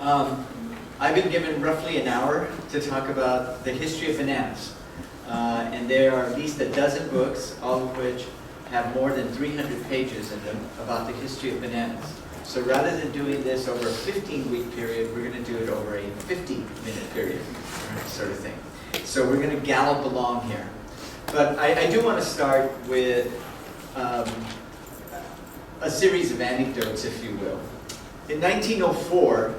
I've been given roughly an hour to talk about the history of bananas. And there are at least a dozen books, all of which have more than 300 pages in them about the history of bananas. So rather than doing this over a 15-week period, we're going to do it over a 50-minute period, sort of thing. So we're going to gallop along here. But I do want to start with a series of anecdotes, if you will. In 1904,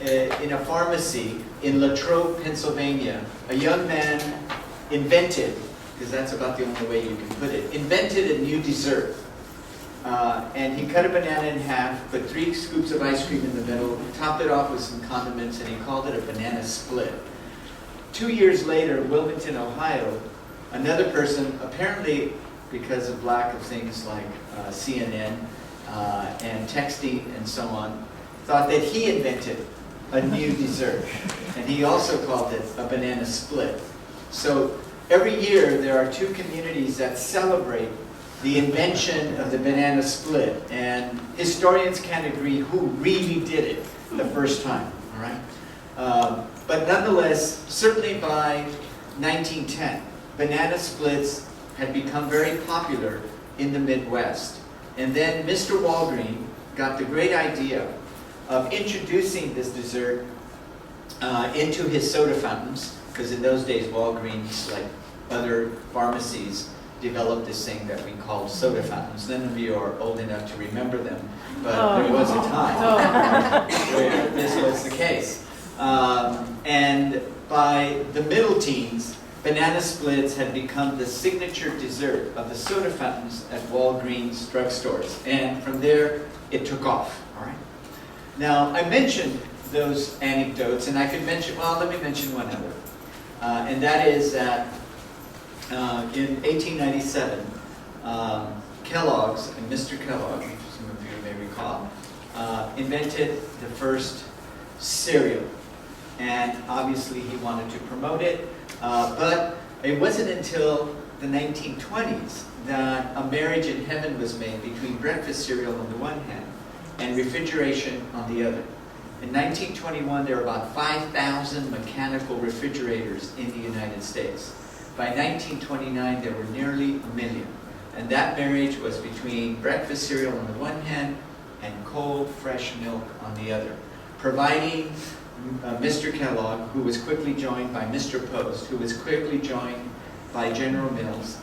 in a pharmacy in Latrobe, Pennsylvania, a young man invented, because that's about the only way you can put it, invented a new dessert. And he cut a banana in half, put 3 scoops of ice cream in the middle, topped it off with some condiments, and he called it a banana split. 2 years later, in Wilmington, Ohio, another person, apparently because of lack of things like CNN and texting and so on, thought that he invented a new dessert. And he also called it a banana split. So every year there are 2 communities that celebrate the invention of the banana split. And historians can't agree who really did it the first time, all right? But nonetheless, certainly by 1910, banana splits had become very popular in the Midwest. And then Mr. Walgreen got the great idea of introducing this dessert into his soda fountains, because in those days Walgreens, like other pharmacies, developed this thing that we called soda fountains. None of you are old enough to remember them, but there was a time where this was the case. And by the middle teens, banana splits had become the signature dessert of the soda fountains at Walgreens drugstores. And from there, it took off, all right? Now, I mentioned those anecdotes, and I could mention, well, let me mention one other. And that is that in 1897, Kellogg's, and Mr. Kellogg, some of you may recall, invented the first cereal. And obviously he wanted to promote it, but it wasn't until the 1920s that a marriage in heaven was made between breakfast cereal on the one hand and refrigeration on the other. In 1921, there were about 5,000 mechanical refrigerators in the United States. By 1929, there were nearly 1 million. And that marriage was between breakfast cereal on the one hand and cold, fresh milk on the other, providing Mr. Kellogg, who was quickly joined by Mr. Post, who was quickly joined by General Mills.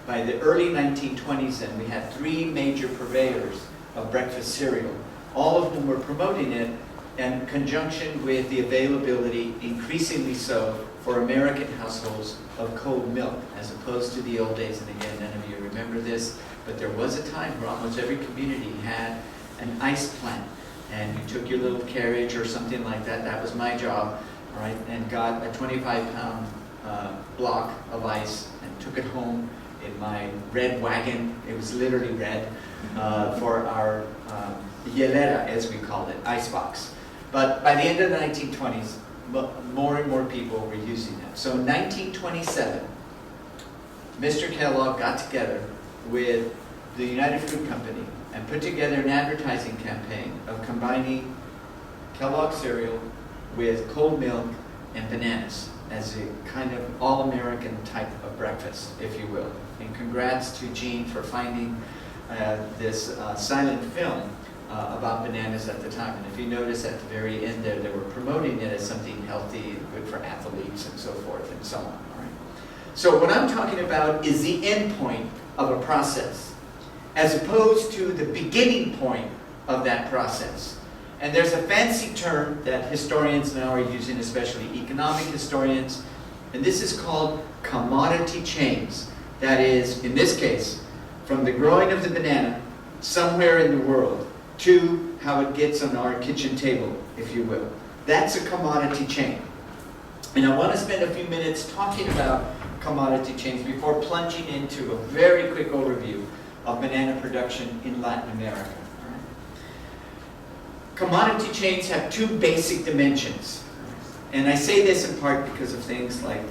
By the early 1920s, then, we had 3 major purveyors of breakfast cereal, all of whom were promoting it in conjunction with the availability, increasingly so, for American households of cold milk, as opposed to the old days. And again, none of you remember this, but there was a time where almost every community had an ice plant. And you took your little carriage or something like that. That was my job, all right? And got a 25-pound block of ice and took it home in my red wagon. It was literally red for our hielera, as we called it, icebox. But by the end of the 1920s, more and more people were using that. So in 1927, Mr. Kellogg got together with the United Fruit Company and put together an advertising campaign of combining Kellogg cereal with cold milk and bananas as a kind of all-American type of breakfast, if you will. And congrats to Gene for finding this silent film about bananas at the time. And if you notice at the very end there, they were promoting it as something healthy, good for athletes and so forth and so on. All right? So what I'm talking about is the end point of a process, as opposed to the beginning point of that process. And there's a fancy term that historians now are using, especially economic historians, and this is called commodity chains. That is, in this case, from the growing of the banana somewhere in the world to how it gets on our kitchen table, if you will. That's a commodity chain. And I want to spend a few minutes talking about commodity chains before plunging into a very quick overview of banana production in Latin America. All right. Commodity chains have 2 basic dimensions. And I say this in part because of things like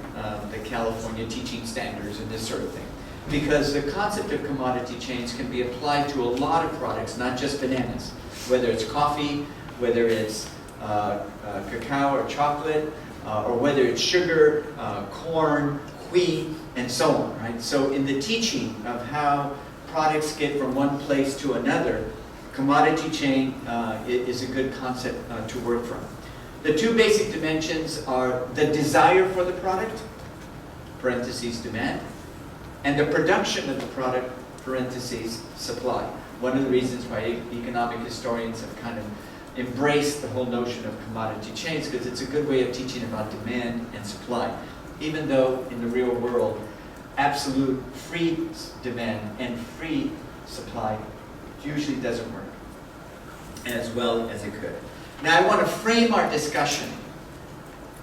the California teaching standards and this sort of thing. Because the concept of commodity chains can be applied to a lot of products, not just bananas. Whether it's coffee, whether it's cacao or chocolate, or whether it's sugar, corn, wheat, and so on, right? So in the teaching of how products get from one place to another, commodity chain is a good concept to work from. The two basic dimensions are the desire for the product, parentheses demand, and the production of the product, parentheses supply. One of the reasons why economic historians have kind of embraced the whole notion of commodity chains, because it's a good way of teaching about demand and supply, even though in the real world, absolute free demand and free supply usually doesn't work as well as it could. Now I want to frame our discussion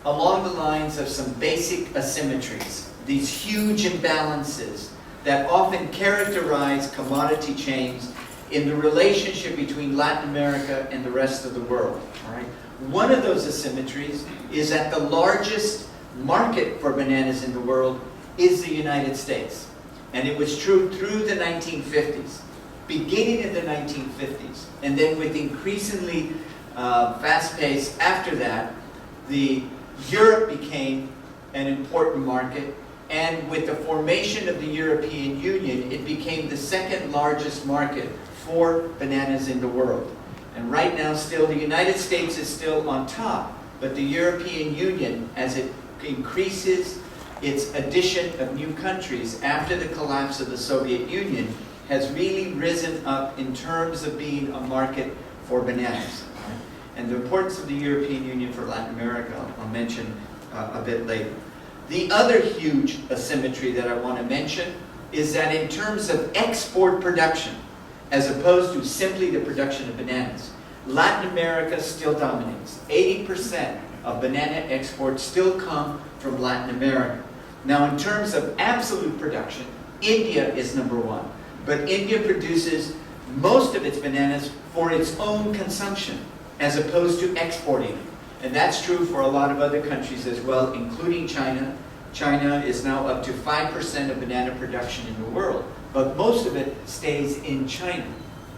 along the lines of some basic asymmetries, these huge imbalances that often characterize commodity chains in the relationship between Latin America and the rest of the world. All right? One of those asymmetries is that the largest market for bananas in the world is the United States. And it was true through the 1950s, beginning in the 1950s, and then with increasingly fast pace after that, Europe became an important market, and with the formation of the European Union, it became the second largest market for bananas in the world. And right now still, the United States is still on top, but the European Union, as it increases its addition of new countries after the collapse of the Soviet Union, has really risen up in terms of being a market for bananas. Right? And the importance of the European Union for Latin America, I'll mention a bit later. The other huge asymmetry that I want to mention is that in terms of export production, as opposed to simply the production of bananas, Latin America still dominates. 80% of banana exports still come from Latin America. Now in terms of absolute production, India is number one. But India produces most of its bananas for its own consumption, as opposed to exporting them. And that's true for a lot of other countries as well, including China. China is now up to 5% of banana production in the world, but most of it stays in China.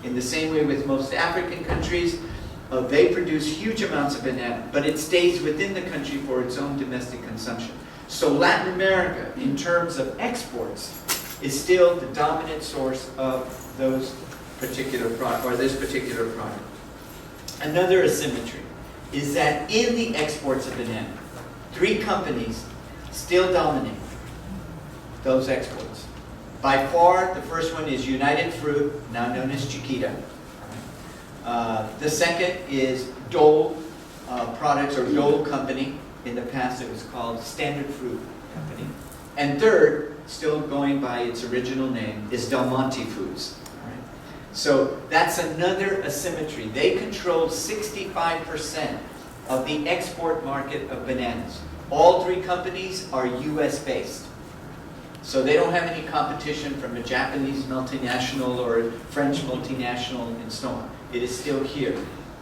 In the same way with most African countries, they produce huge amounts of banana, but it stays within the country for its own domestic consumption. So Latin America, in terms of exports, is still the dominant source of those particular product, or this particular product. Another asymmetry is that in the exports of banana, 3 companies still dominate those exports. By far, the first one is United Fruit, now known as Chiquita. The second is Dole Products, or Dole Company. In the past, it was called Standard Fruit Company. And third, still going by its original name, is Del Monte Foods. All right? So that's another asymmetry. They control 65% of the export market of bananas. All 3 companies are US based. So they don't have any competition from a Japanese multinational or a French multinational and so on. It is still here.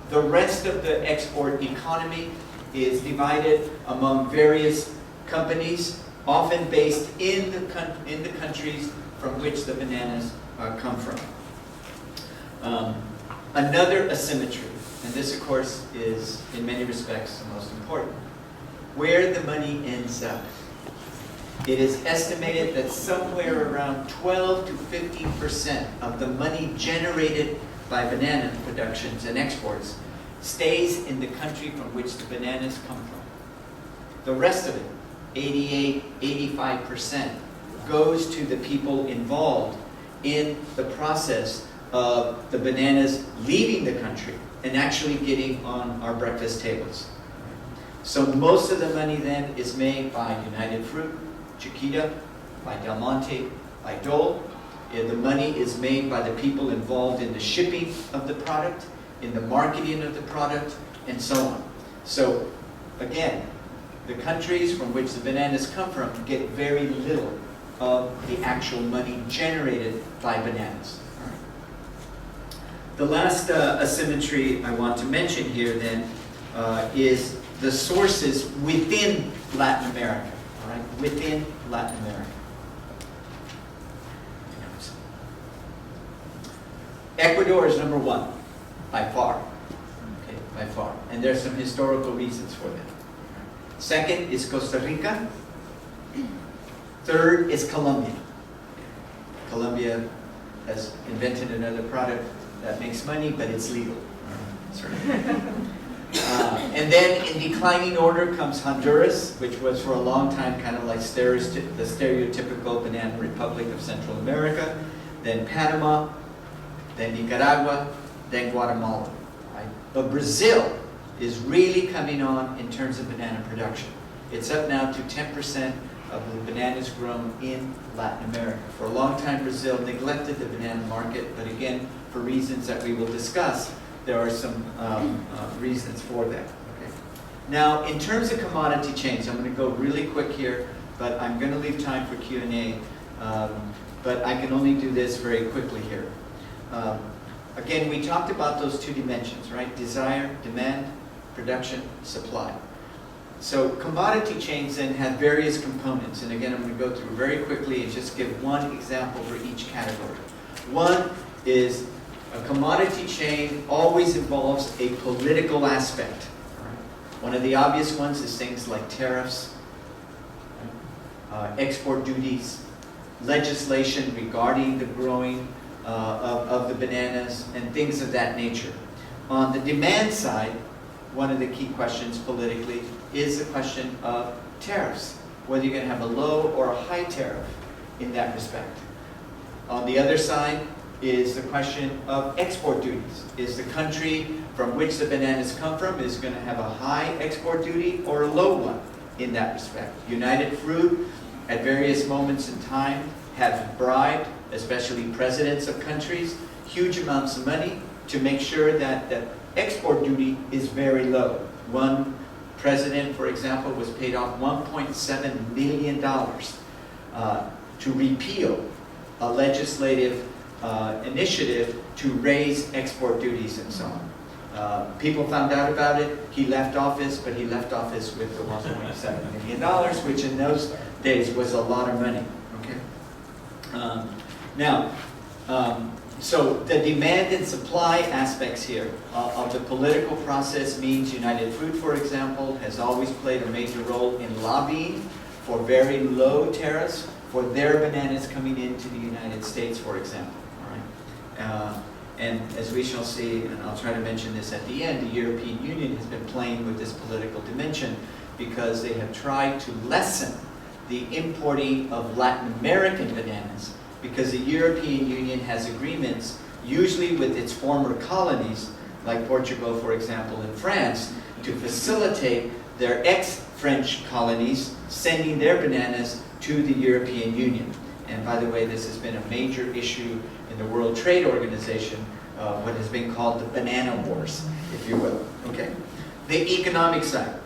The rest of the export economy is divided among various companies, often based in the countries from which the bananas come from. Another asymmetry, and this of course is in many respects the most important, where the money ends up. It is estimated that somewhere around 12 to 15% of the money generated by banana productions and exports stays in the country from which the bananas come from. The rest of it, 88, 85%, goes to the people involved in the process of the bananas leaving the country and actually getting on our breakfast tables. So most of the money then is made by United Fruit, Chiquita, by Del Monte, by Dole. The money is made by the people involved in the shipping of the product, in the marketing of the product, and so on. So again, the countries from which the bananas come from get very little of the actual money generated by bananas. All right. The last asymmetry I want to mention here then is the sources within Latin America. All right, within Latin America. Ecuador is number 1 by far. Okay. by far. And there's some historical reasons for that. Second is Costa Rica. Third is Colombia. Colombia has invented another product that makes money, but it's legal. And then in declining order comes Honduras, which was for a long time kind of like the stereotypical banana republic of Central America. Then Panama, then Nicaragua, then Guatemala. Right? But Brazil is really coming on in terms of banana production. It's up now to 10% of the bananas grown in Latin America. For a long time, Brazil neglected the banana market, but again, for reasons that we will discuss, there are some reasons for that. Okay. Now, in terms of commodity chains, I'm going to go really quick here, but I'm going to leave time for Q&A, but I can only do this very quickly here. Again, we talked about those two dimensions, right? Desire, demand, production, supply. So commodity chains then have various components, and again, I'm going to go through very quickly and just give one example for each category. One is a commodity chain always involves a political aspect. Right? One of the obvious ones is things like tariffs, export duties, legislation regarding the growing of the bananas, and things of that nature. On the demand side, one of the key questions politically is the question of tariffs, whether you're going to have a low or a high tariff in that respect. On the other side is the question of export duties. Is the country from which the bananas come from is going to have a high export duty or a low one in that respect? United Fruit, at various moments in time, have bribed, especially presidents of countries, huge amounts of money to make sure that the export duty is very low. One president, for example, was paid off $1.7 million to repeal a legislative initiative to raise export duties and so on. People found out about it. He left office, but he left office with the $1.7 million, which in those days was a lot of money. Okay. So the demand and supply aspects here of the political process means United Fruit, for example, has always played a major role in lobbying for very low tariffs for their bananas coming into the United States, for example. All right? And as we shall see, and I'll try to mention this at the end, the European Union has been playing with this political dimension because they have tried to lessen the importing of Latin American bananas, because the European Union has agreements, usually with its former colonies, like Portugal, for example, and France, to facilitate their ex-French colonies sending their bananas to the European Union. And by the way, this has been a major issue in the World Trade Organization, what has been called the banana wars, if you will. Okay. The economic side.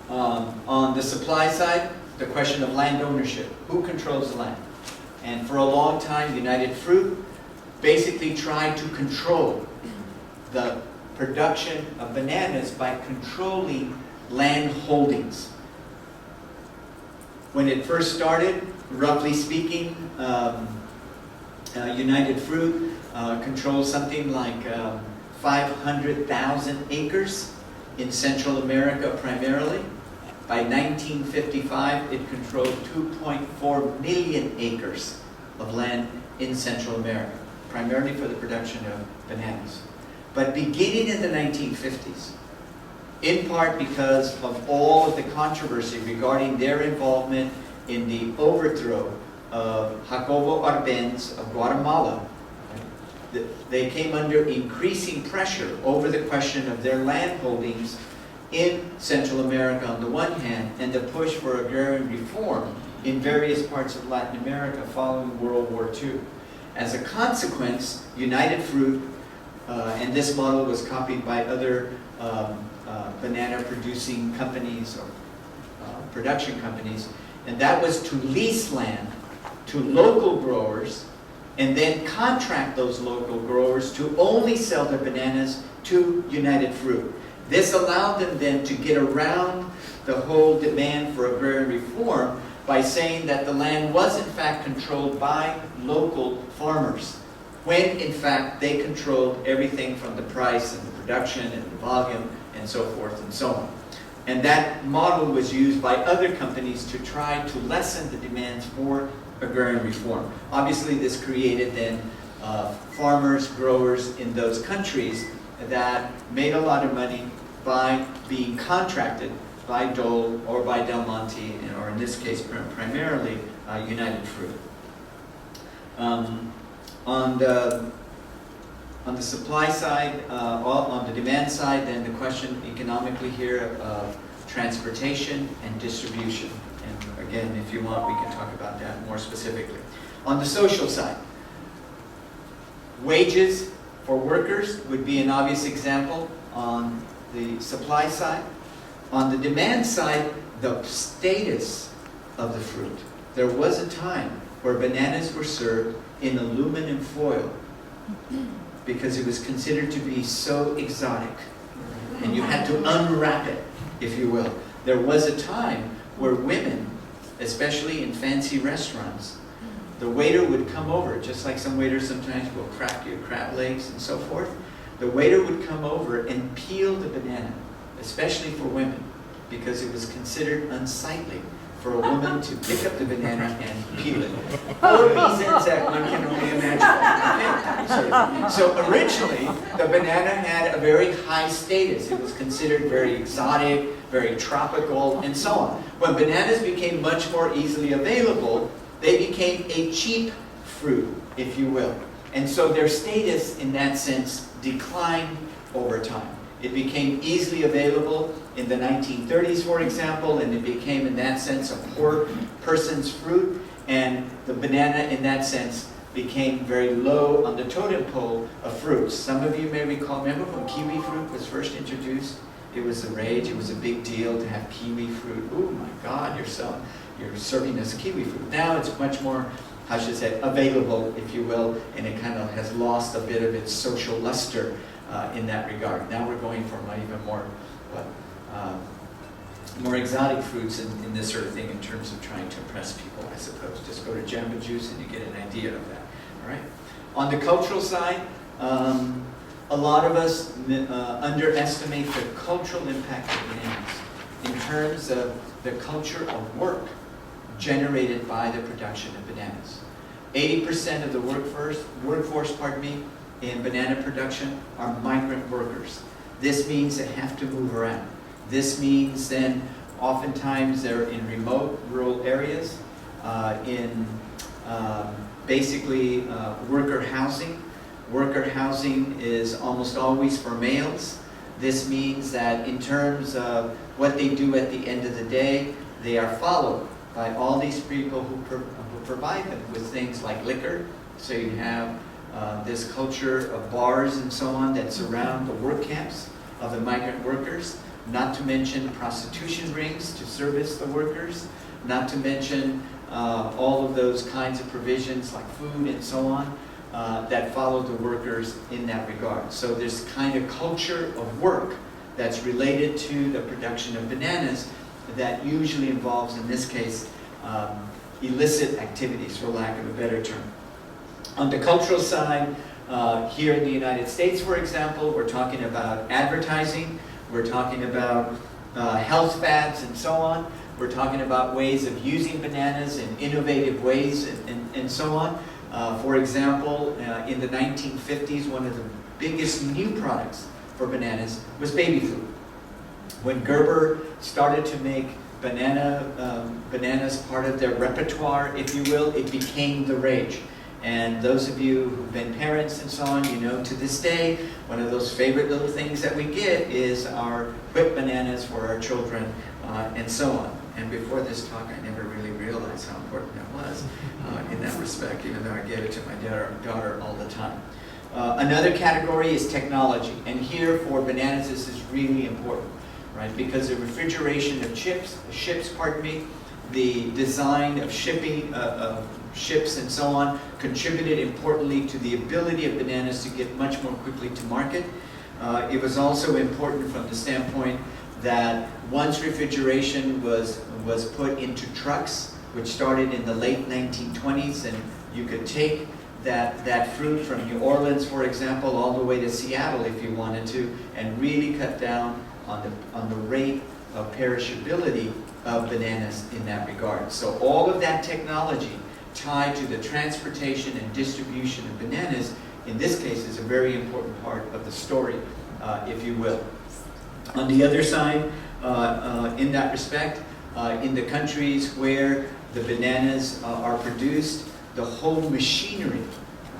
On the supply side, the question of land ownership. Who controls the land? And for a long time, United Fruit basically tried to control the production of bananas by controlling land holdings. When it first started, roughly speaking, United Fruit controlled something like 500,000 acres in Central America primarily. By 1955, it controlled 2.4 million acres of land in Central America, primarily for the production of bananas. But beginning in the 1950s, in part because of all of the controversy regarding their involvement in the overthrow of Jacobo Arbenz of Guatemala, they came under increasing pressure over the question of their land holdings in Central America on the one hand, and the push for agrarian reform in various parts of Latin America following World War II. As a consequence, United Fruit, and this model was copied by other banana producing companies or production companies, and that was to lease land to local growers and then contract those local growers to only sell their bananas to United Fruit. This allowed them then to get around the whole demand for agrarian reform by saying that the land was in fact controlled by local farmers. when in fact they controlled everything from the price and the production and the volume and so forth and so on. And that model was used by other companies to try to lessen the demands for agrarian reform. Obviously this created then farmers, growers in those countries that made a lot of money by being contracted by Dole or by Del Monte, or in this case primarily United Fruit. On the supply side, on the demand side, then the question economically here of transportation and distribution. And again, if you want, we can talk about that more specifically. On the social side, wages for workers would be an obvious example on the supply side. On the demand side, the status of the fruit. There was a time where bananas were served in aluminum foil because it was considered to be so exotic. And you had to unwrap it, if you will. There was a time where women, especially in fancy restaurants, the waiter would come over, just like some waiters sometimes will crack your crab legs and so forth. The waiter would come over and peel the banana, especially for women, because it was considered unsightly for a woman to pick up the banana and peel it. For reasons that one can only imagine. Okay? So originally, the banana had a very high status. It was considered very exotic, very tropical, and so on. When bananas became much more easily available, they became a cheap fruit, if you will. And so their status, in that sense, declined over time. It became easily available in the 1930s, for example, and it became, in that sense, a poor person's fruit. And the banana, in that sense, became very low on the totem pole of fruits. Some of you may recall, remember when kiwi fruit was first introduced? It was a rage, it was a big deal to have kiwi fruit. Oh my God, you're serving us kiwi fruit. Now it's much more, how should I say, available, if you will, and it kind of has lost a bit of its social luster in that regard. Now we're going for even more, more exotic fruits and this sort of thing in terms of trying to impress people, I suppose. Just go to Jamba Juice and you get an idea of that. All right. On the cultural side, a lot of us underestimate the cultural impact of bananas in terms of the culture of work generated by the production of bananas. 80% of the workforce, in banana production are migrant workers. This means they have to move around. This means then oftentimes they're in remote rural areas, in basically worker housing. Worker housing is almost always for males. This means that in terms of what they do at the end of the day, they are followed by all these people who provide them with things like liquor. So you have this culture of bars and so on that surround the work camps of the migrant workers, not to mention prostitution rings to service the workers, not to mention all of those kinds of provisions like food and so on that follow the workers in that regard. So this kind of culture of work that's related to the production of bananas that usually involves, in this case, illicit activities, for lack of a better term. On the cultural side, here in the United States, for example, we're talking about advertising, we're talking about health fads and so on, we're talking about ways of using bananas in innovative ways and so on. For example, in the 1950s, one of the biggest new products for bananas was baby food. When Gerber started to make bananas part of their repertoire, if you will, it became the rage. And those of you who've been parents and so on, you know to this day, one of those favorite little things that we get is our whipped bananas for our children and so on. And before this talk, I never really realized how important that was in that respect, even though I gave it to my daughter all the time. Another category is technology. And here for bananas, this is really important, right? Because the refrigeration of ships, the design of ships and so on contributed importantly to the ability of bananas to get much more quickly to market. It was also important from the standpoint that once refrigeration was put into trucks, which started in the late 1920s, and you could take that fruit from New Orleans, for example, all the way to Seattle if you wanted to, and really cut down on the rate of perishability of bananas in that regard. So all of that technology tied to the transportation and distribution of bananas, in this case, is a very important part of the story, if you will. On the other side, in that respect, in the countries where the bananas are produced, the whole machinery,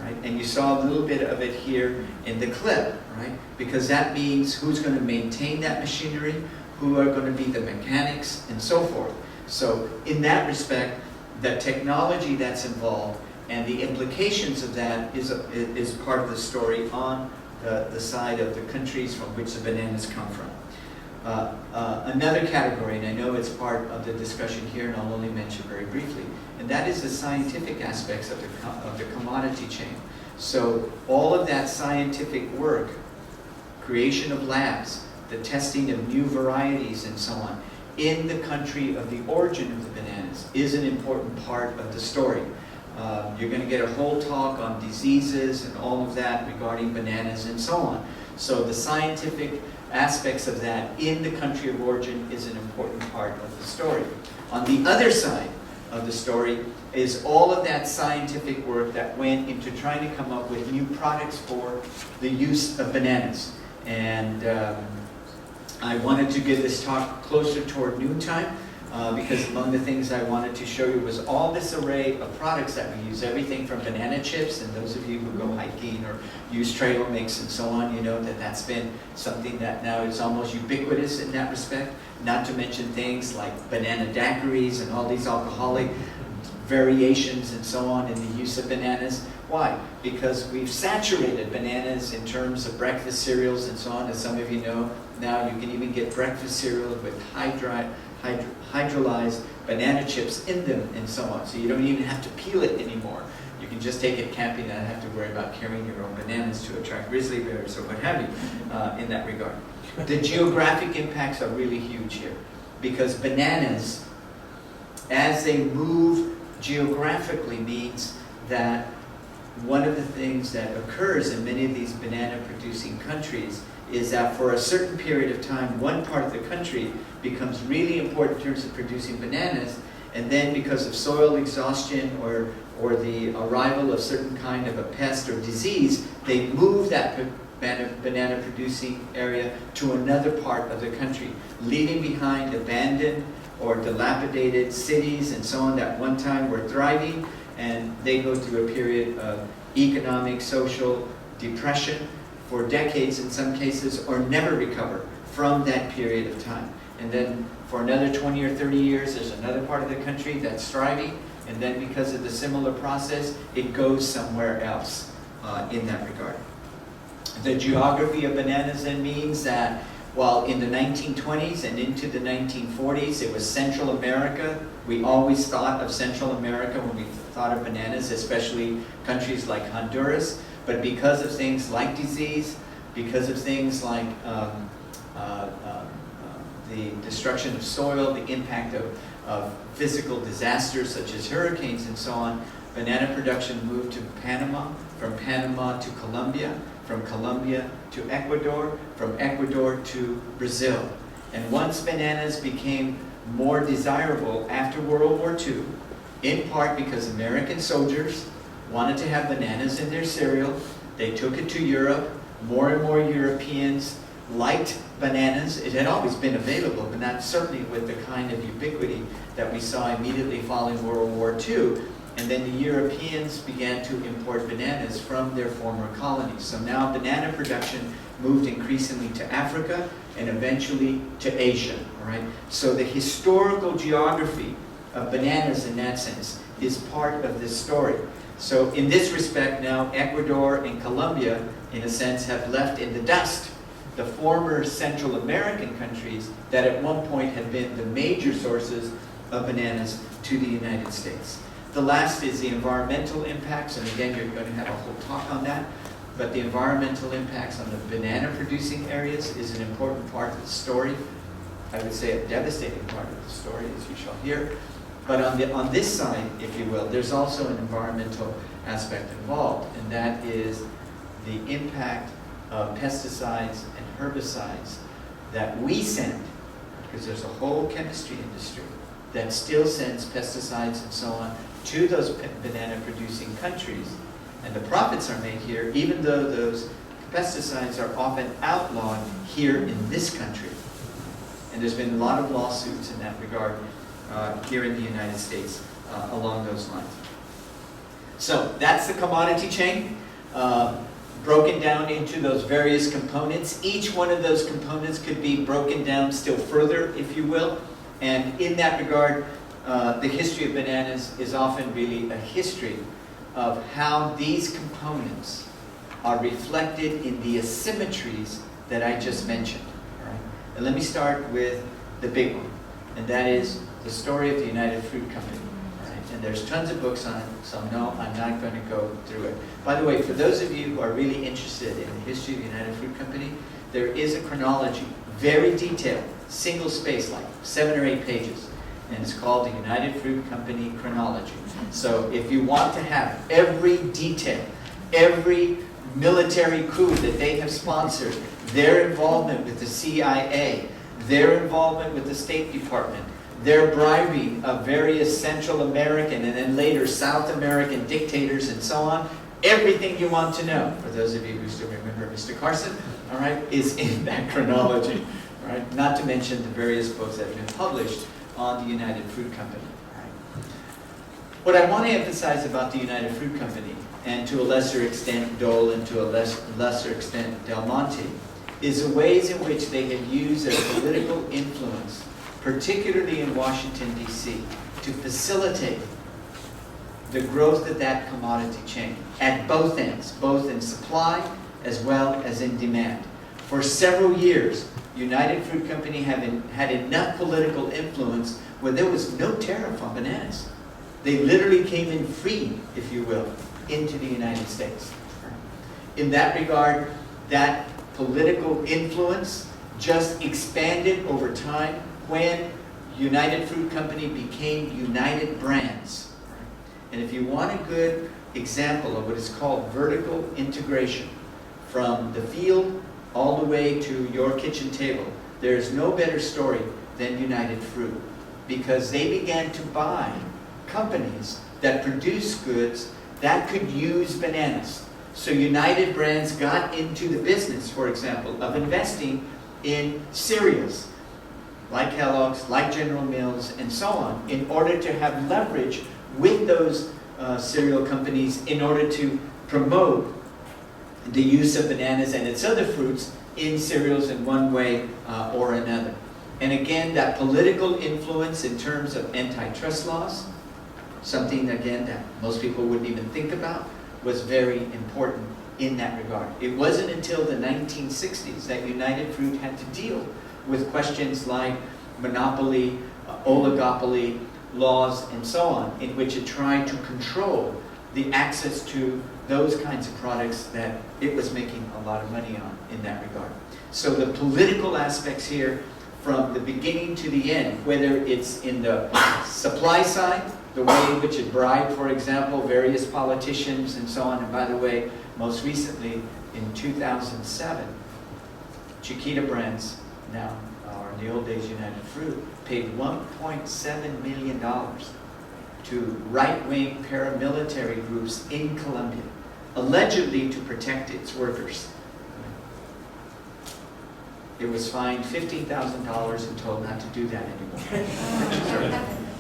right? And you saw a little bit of it here in the clip, right? Because that means who's going to maintain that machinery, who are going to be the mechanics, and so forth. So in that respect, the technology that's involved and the implications of that is part of the story on the side of the countries from which the bananas come from. Another category, and I know it's part of the discussion here, and I'll only mention very briefly, and that is the scientific aspects of the commodity chain. So all of that scientific work, creation of labs, the testing of new varieties and so on, in the country of the origin of the bananas is an important part of the story. You're going to get a whole talk on diseases and all of that regarding bananas and so on. So the scientific aspects of that in the country of origin is an important part of the story. On the other side of the story is all of that scientific work that went into trying to come up with new products for the use of bananas. And I wanted to give this talk closer toward noontime because among the things I wanted to show you was all this array of products that we use, everything from banana chips, and those of you who go hiking or use trail mix and so on, you know that that's been something that now is almost ubiquitous in that respect, not to mention things like banana daiquiris and all these alcoholic variations and so on in the use of bananas. Why? Because we've saturated bananas in terms of breakfast cereals and so on. As some of you know, now you can even get breakfast cereal with hydrolyzed banana chips in them and so on. So you don't even have to peel it anymore. You can just take it camping and not have to worry about carrying your own bananas to attract grizzly bears or what have you in that regard. The geographic impacts are really huge here because bananas, as they move geographically, means that one of the things that occurs in many of these banana producing countries is that for a certain period of time, one part of the country becomes really important in terms of producing bananas, and then because of soil exhaustion or the arrival of certain kind of a pest or disease, they move that banana producing area to another part of the country, leaving behind abandoned or dilapidated cities and so on that one time were thriving, and they go through a period of economic, social depression for decades in some cases, or never recover from that period of time. And then for another 20 or 30 years, there's another part of the country that's thriving, and then because of the similar process, it goes somewhere else in that regard. The geography of bananas then means that while in the 1920s and into the 1940s, it was Central America. We always thought of Central America when we thought of bananas, especially countries like Honduras. But because of things like disease, because of things like the destruction of soil, the impact of physical disasters such as hurricanes and so on, banana production moved to Panama, from Panama to Colombia, from Colombia to Ecuador, from Ecuador to Brazil. And once bananas became more desirable after World War II, in part because American soldiers wanted to have bananas in their cereal, they took it to Europe. More and more Europeans liked bananas. It had always been available, but not certainly with the kind of ubiquity that we saw immediately following World War II. And then the Europeans began to import bananas from their former colonies. So now banana production moved increasingly to Africa and eventually to Asia. All right? So the historical geography of bananas in that sense is part of this story. So in this respect now, Ecuador and Colombia, in a sense, have left in the dust the former Central American countries that at one point had been the major sources of bananas to the United States. The last is the environmental impacts, and again, you're going to have a whole talk on that, but the environmental impacts on the banana producing areas is an important part of the story. I would say a devastating part of the story, as you shall hear. But on this side, if you will, there's also an environmental aspect involved, and that is the impact of pesticides and herbicides that we send, because there's a whole chemistry industry that still sends pesticides and so on to those banana producing countries. And the profits are made here, even though those pesticides are often outlawed here in this country. And there's been a lot of lawsuits in that regard here in the United States along those lines. So that's the commodity chain, broken down into those various components. Each one of those components could be broken down still further, if you will. And in that regard, the history of bananas is often really a history of how these components are reflected in the asymmetries that I just mentioned. All right? And let me start with the big one, and that is the story of the United Fruit Company. All right? And there's tons of books on it, so no, I'm not going to go through it. By the way, for those of you who are really interested in the history of the United Fruit Company, there is a chronology, very detailed, single space, like 7 or 8 pages. And it's called the United Fruit Company Chronology. So if you want to have every detail, every military coup that they have sponsored, their involvement with the CIA, their involvement with the State Department, their bribing of various Central American and then later South American dictators and so on, everything you want to know, for those of you who still remember Mr. Carson, all right, is in that chronology. All right? Not to mention the various books that have been published on the United Fruit Company. Right? What I want to emphasize about the United Fruit Company, and to a lesser extent Dole and to a lesser extent Del Monte, is the ways in which they have used their political influence, particularly in Washington, D.C., to facilitate the growth of that commodity chain at both ends, both in supply as well as in demand. For several years, United Fruit Company had enough political influence where there was no tariff on bananas. They literally came in free, if you will, into the United States. In that regard, that political influence just expanded over time when United Fruit Company became United Brands. And if you want a good example of what is called vertical integration from the field all the way to your kitchen table, there's no better story than United Fruit, because they began to buy companies that produce goods that could use bananas. So United Brands got into the business, for example, of investing in cereals, like Kellogg's, like General Mills, and so on, in order to have leverage with those cereal companies in order to promote the use of bananas and its other fruits in cereals in one way or another. And again, that political influence in terms of antitrust laws, something again that most people wouldn't even think about, was very important in that regard. It wasn't until the 1960s that United Fruit had to deal with questions like monopoly, oligopoly laws, and so on, in which it tried to control the access to those kinds of products that it was making a lot of money on in that regard. So the political aspects here, from the beginning to the end, whether it's in the supply side, the way in which it bribed, for example, various politicians and so on. And by the way, most recently, in 2007, Chiquita Brands, now, or in the old days United Fruit, paid $1.7 million to right-wing paramilitary groups in Colombia, allegedly to protect its workers. It was fined $15,000 and told not to do that anymore.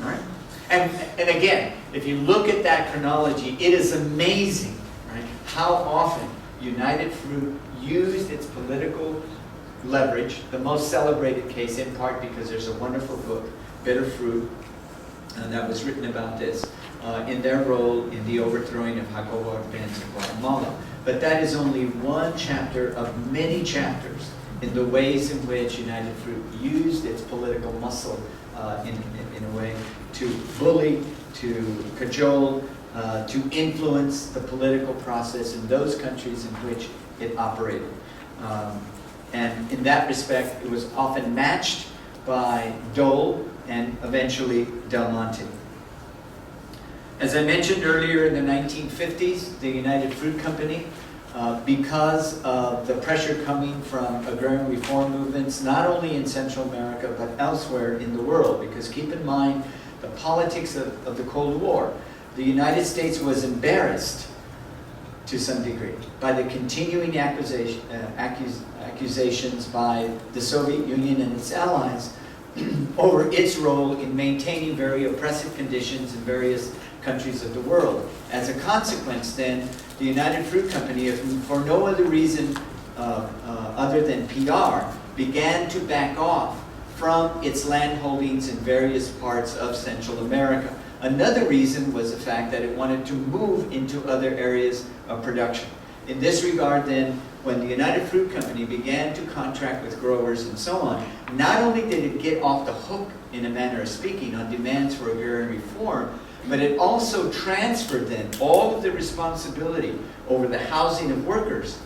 All right? And again, if you look at that chronology, it is amazing, right, how often United Fruit used its political leverage. The most celebrated case, in part because there's a wonderful book, Bitter Fruit, that was written about this, in their role in the overthrowing of Jacobo Arbenz in Guatemala. But that is only one chapter of many chapters in the ways in which United Fruit used its political muscle in a way to bully, to cajole, to influence the political process in those countries in which it operated. And in that respect, it was often matched by Dole and eventually Del Monte. As I mentioned earlier, in the 1950s, the United Fruit Company, because of the pressure coming from agrarian reform movements, not only in Central America, but elsewhere in the world, because keep in mind the politics of the Cold War. The United States was embarrassed, to some degree, by the continuing accusations by the Soviet Union and its allies over its role in maintaining very oppressive conditions in various countries of the world. As a consequence, then, the United Fruit Company, if for no other reason other than PR, began to back off from its land holdings in various parts of Central America. Another reason was the fact that it wanted to move into other areas of production. In this regard, then, when the United Fruit Company began to contract with growers and so on, not only did it get off the hook, in a manner of speaking, on demands for agrarian reform, but it also transferred then all of the responsibility over the housing of workers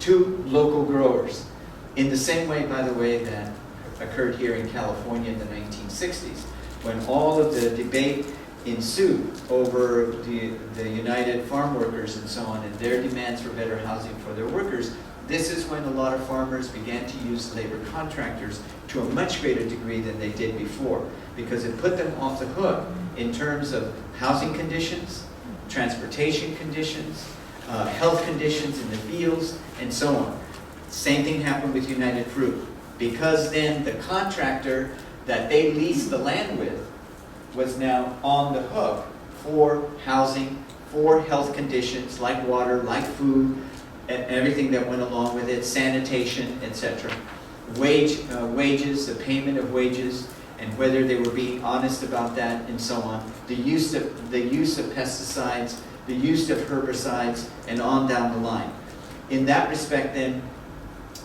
to local growers. In the same way, by the way, that occurred here in California in the 1960s, when all of the debate ensued over the United Farm Workers and so on, and their demands for better housing for their workers. This is when a lot of farmers began to use labor contractors to a much greater degree than they did before, because it put them off the hook in terms of housing conditions, transportation conditions, health conditions in the fields, and so on. Same thing happened with United Fruit, because then the contractor that they leased the land with was now on the hook for housing, for health conditions like water, like food, and everything that went along with it, sanitation, etc. Wages, the payment of wages, and whether they were being honest about that, and so on. The use of pesticides, the use of herbicides, and on down the line. In that respect, then,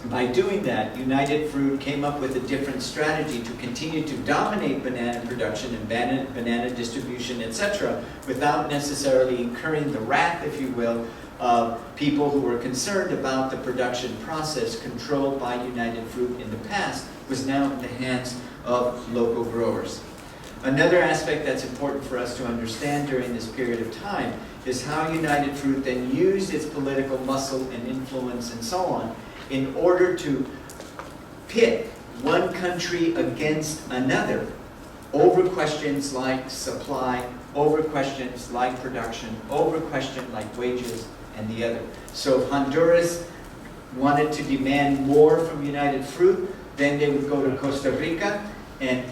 by doing that, United Fruit came up with a different strategy to continue to dominate banana production and banana distribution, etc., without necessarily incurring the wrath, if you will, of people who were concerned about the production process controlled by United Fruit in the past, was now in the hands of local growers. Another aspect that's important for us to understand during this period of time is how United Fruit then used its political muscle and influence and so on in order to pit one country against another over questions like supply, over questions like production, over questions like wages, and the other. So if Honduras wanted to demand more from United Fruit, then they would go to Costa Rica and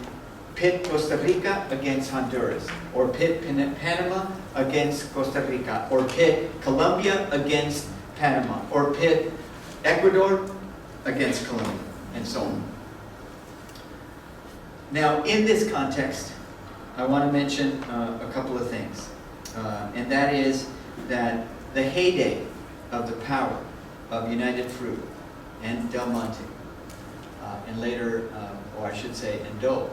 pit Costa Rica against Honduras, or pit Panama against Costa Rica, or pit Colombia against Panama, or pit Ecuador against Colombia, and so on. Now, in this context, I want to mention a couple of things, and that is that the heyday of the power of United Fruit and Del Monte, and later, or I should say, and Dole,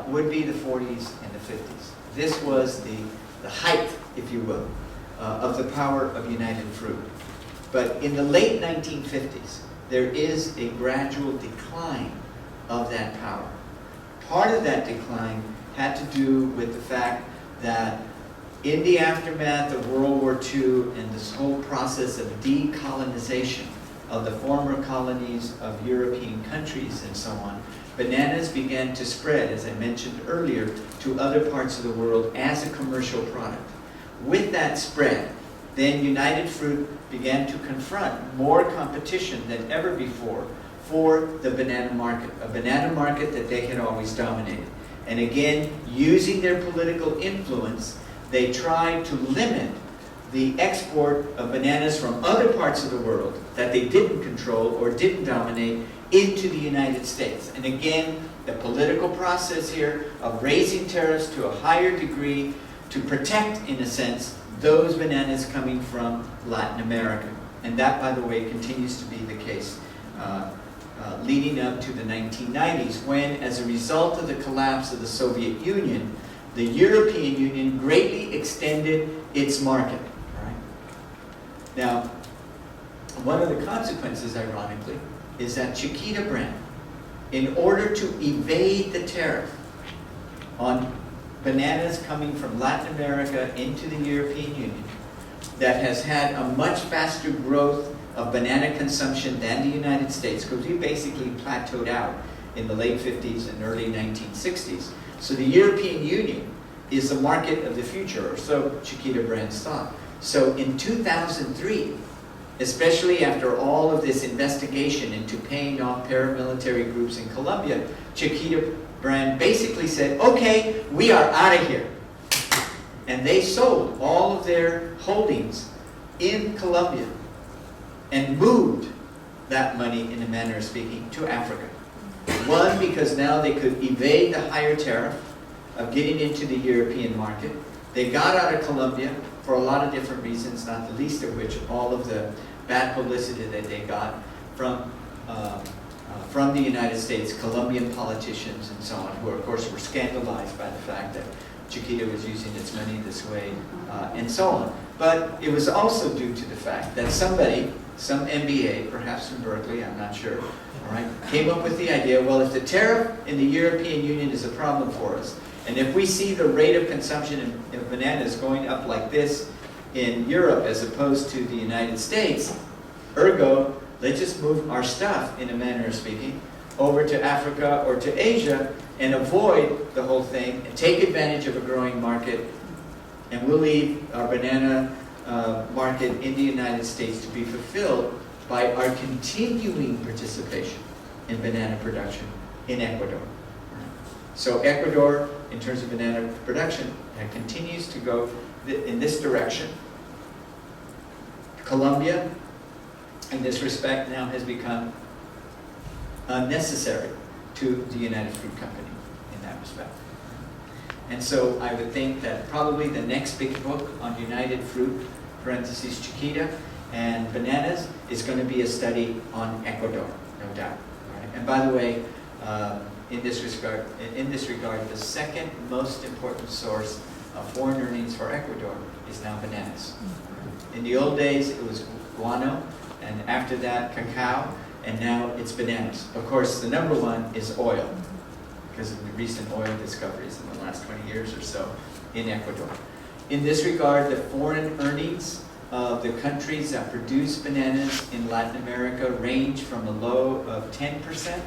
would be the 40s and the 50s. This was the height, if you will, of the power of United Fruit. But in the late 1950s, there is a gradual decline of that power. Part of that decline had to do with the fact that in the aftermath of World War II and this whole process of decolonization of the former colonies of European countries and so on, bananas began to spread, as I mentioned earlier, to other parts of the world as a commercial product. With that spread, then United Fruit began to confront more competition than ever before for the banana market, a banana market that they had always dominated. And again, using their political influence, they tried to limit the export of bananas from other parts of the world that they didn't control or didn't dominate into the United States. And again, the political process here of raising tariffs to a higher degree to protect, in a sense, those bananas coming from Latin America. And that, by the way, continues to be the case leading up to the 1990s, when, as a result of the collapse of the Soviet Union, the European Union greatly extended its market. Right? Now, one of the consequences, ironically, is that Chiquita brand, in order to evade the tariff on bananas coming from Latin America into the European Union that has had a much faster growth of banana consumption than the United States, because we basically plateaued out in the late 50s and early 1960s. So the European Union is the market of the future, or so Chiquita Brands thought. So in 2003, especially after all of this investigation into paying off paramilitary groups in Colombia, Chiquita Brand basically said, okay, we are out of here. And they sold all of their holdings in Colombia and moved that money, in a manner of speaking, to Africa. One, because now they could evade the higher tariff of getting into the European market. They got out of Colombia for a lot of different reasons, not the least of which all of the bad publicity that they got from the United States, Colombian politicians and so on, who of course were scandalized by the fact that Chiquita was using its money this way, and so on. But it was also due to the fact that somebody, some MBA, perhaps from Berkeley, I'm not sure, all right, came up with the idea, well, if the tariff in the European Union is a problem for us, and if we see the rate of consumption of bananas going up like this in Europe as opposed to the United States, ergo, let's just move our stuff, in a manner of speaking, over to Africa or to Asia and avoid the whole thing and take advantage of a growing market, and we'll leave our banana market in the United States to be fulfilled by our continuing participation in banana production in Ecuador. So Ecuador, in terms of banana production, continues to go in this direction. Colombia, in this respect, now has become necessary to the United Fruit Company in that respect. And so I would think that probably the next big book on United Fruit, parentheses Chiquita, and bananas is going to be a study on Ecuador, no doubt. Right? And by the way, in this regard, the second most important source of foreign earnings for Ecuador is now bananas. In the old days, it was guano, and after that, cacao, and now it's bananas. Of course, the number one is oil, because of the recent oil discoveries in the last 20 years or so in Ecuador. In this regard, the foreign earnings of the countries that produce bananas in Latin America range from a low of 10%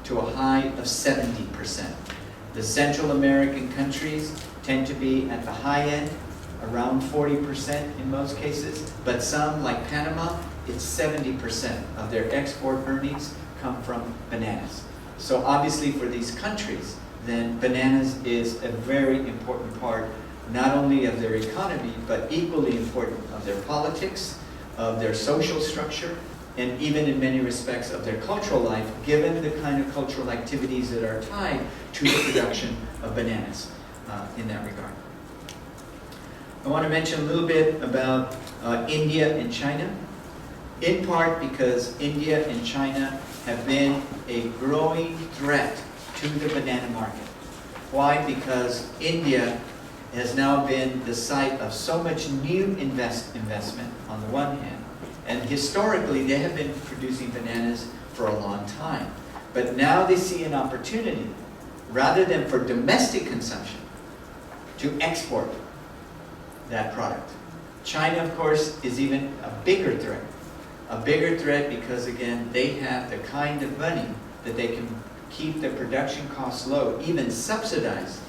to a high of 70%. The Central American countries tend to be at the high end, around 40% in most cases, but some, like Panama, it's 70% of their export earnings come from bananas. So obviously for these countries, then bananas is a very important part, not only of their economy, but equally important of their politics, of their social structure, and even in many respects of their cultural life, given the kind of cultural activities that are tied to the production of bananas in that regard. I want to mention a little bit about India and China, in part because India and China have been a growing threat to the banana market. Why? Because India has now been the site of so much new investment on the one hand, and historically they have been producing bananas for a long time. But now they see an opportunity, rather than for domestic consumption, to export that product. China, of course, is even a bigger threat. A bigger threat because, again, they have the kind of money that they can keep the production costs low, even subsidize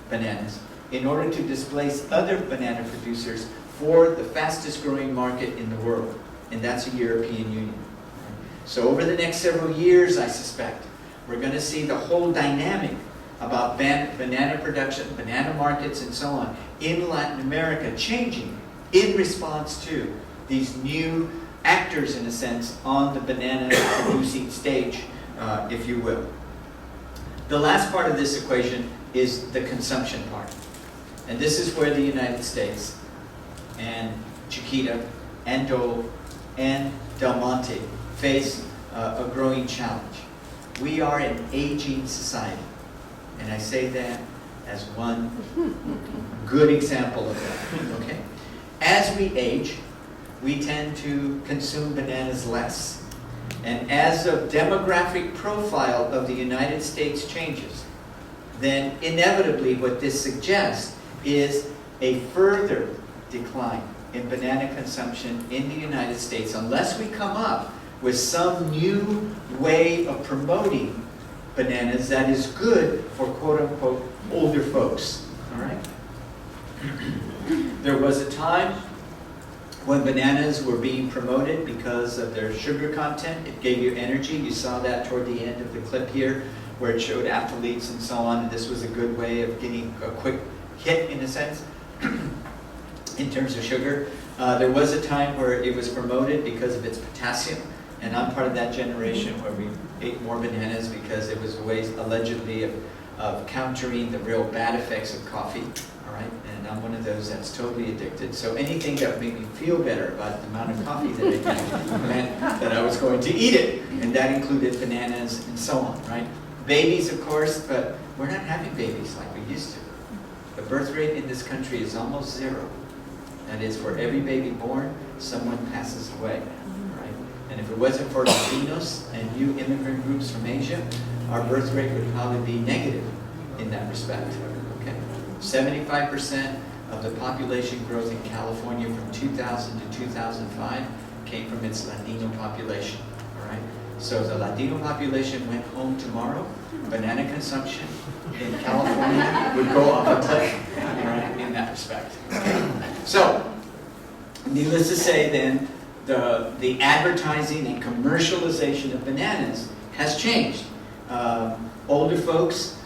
bananas, in order to displace other banana producers for the fastest growing market in the world, and that's the European Union. So over the next several years, I suspect, we're going to see the whole dynamic about banana production, banana markets, and so on in Latin America changing in response to these new actors, in a sense, on the banana producing stage, if you will. The last part of this equation is the consumption part. And this is where the United States and Chiquita and Dole and Del Monte face a growing challenge. We are an aging society. And I say that as one good example of that. Okay? As we age, we tend to consume bananas less. And as the demographic profile of the United States changes, then inevitably what this suggests is a further decline in banana consumption in the United States unless we come up with some new way of promoting bananas that is good for quote-unquote older folks. All right? There was a time when bananas were being promoted because of their sugar content. It gave you energy. You saw that toward the end of the clip here, where it showed athletes and so on. And this was a good way of getting a quick hit, in a sense, in terms of sugar. There was a time where it was promoted because of its potassium. And I'm part of that generation where we ate more bananas because it was a way, allegedly, of countering the real bad effects of coffee. All right? And I'm one of those that's totally addicted. So anything that would make me feel better about the amount of coffee that I drank meant that I was going to eat it. And that included bananas and so on, right? Babies, of course, but we're not having babies like we used to. The birth rate in this country is almost 0. That is, for every baby born, someone passes away. Right? And if it wasn't for Latinos and new immigrant groups from Asia, our birth rate would probably be negative in that respect. Okay? 75% of the population growth in California from 2000 to 2005 came from its Latino population. All right? So if the Latino population went home tomorrow, banana consumption in California would go off a cliff, right, in that respect. Okay? So, needless to say then, the advertising and commercialization of bananas has changed. Older folks,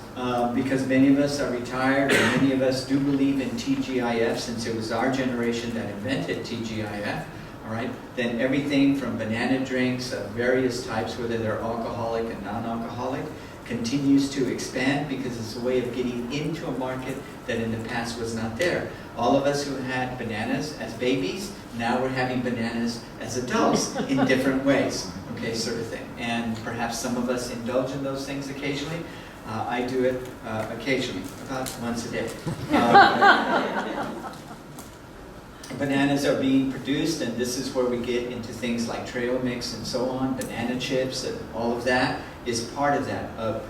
because many of us are retired, and many of us do believe in TGIF, since it was our generation that invented TGIF, all right, then everything from banana drinks of various types, whether they're alcoholic and non-alcoholic, continues to expand because it's a way of getting into a market that in the past was not there. All of us who had bananas as babies, now we're having bananas as adults in different ways, okay, sort of thing. And perhaps some of us indulge in those things occasionally. I do it occasionally, about once a day. Bananas are being produced, and this is where we get into things like trail mix and so on, banana chips, and all of that is part of that, of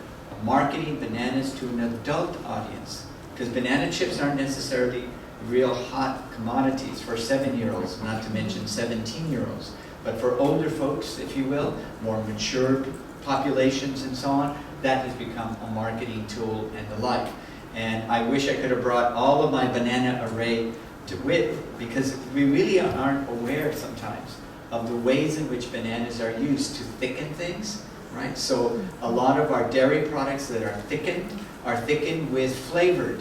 marketing bananas to an adult audience. Because banana chips aren't necessarily real hot commodities for 7-year-olds, not to mention 17-year-olds. But for older folks, if you will, more mature populations and so on, that has become a marketing tool and the like. And I wish I could have brought all of my banana array with, because we really aren't aware sometimes of the ways in which bananas are used to thicken things, right? So a lot of our dairy products that are thickened with flavored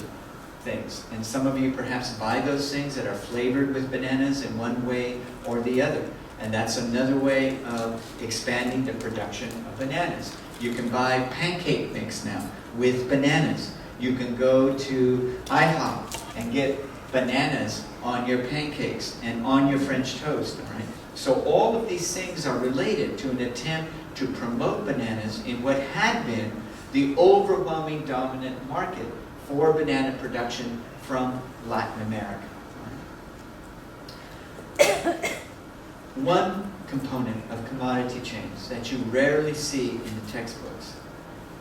things. And some of you perhaps buy those things that are flavored with bananas in one way or the other. And that's another way of expanding the production of bananas. You can buy pancake mix now with bananas. You can go to IHOP and get bananas on your pancakes and on your French toast, all right? So all of these things are related to an attempt to promote bananas in what had been the overwhelming dominant market for banana production from Latin America. Right? One component of commodity chains that you rarely see in the textbooks,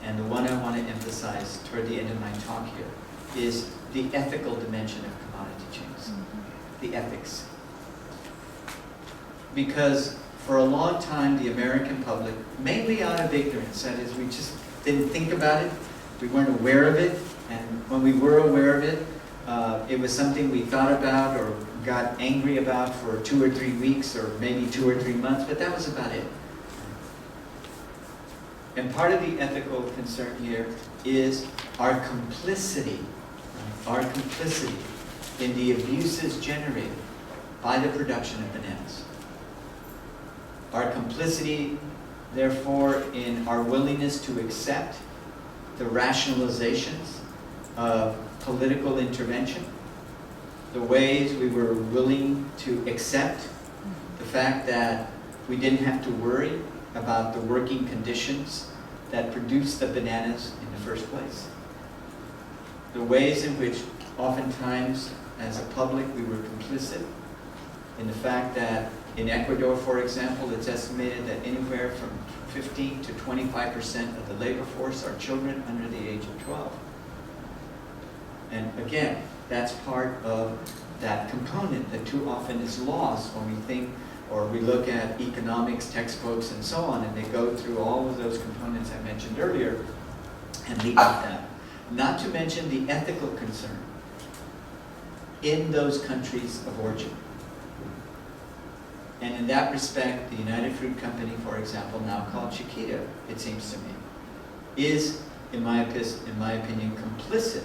and the one I want to emphasize toward the end of my talk here, is the ethical dimension of commodity chains, the ethics. Because for a long time, the American public, mainly out of ignorance, that is, we just didn't think about it, we weren't aware of it, and when we were aware of it, it was something we thought about or got angry about for 2 or 3 weeks or maybe 2 or 3 months, but that was about it. And part of the ethical concern here is our complicity in the abuses generated by the production of bananas. Our complicity, therefore, in our willingness to accept the rationalizations of political intervention, the ways we were willing to accept the fact that we didn't have to worry about the working conditions that produced the bananas in the first place. The ways in which oftentimes, as a public, we were complicit in the fact that in Ecuador, for example, it's estimated that anywhere from 15 to 25% of the labor force are children under the age of 12. And again, that's part of that component that too often is lost when we think or we look at economics textbooks and so on, and they go through all of those components I mentioned earlier and leave out that. Not to mention the ethical concern in those countries of origin. And in that respect, the United Fruit Company, for example, now called Chiquita, it seems to me, is, in my opinion, complicit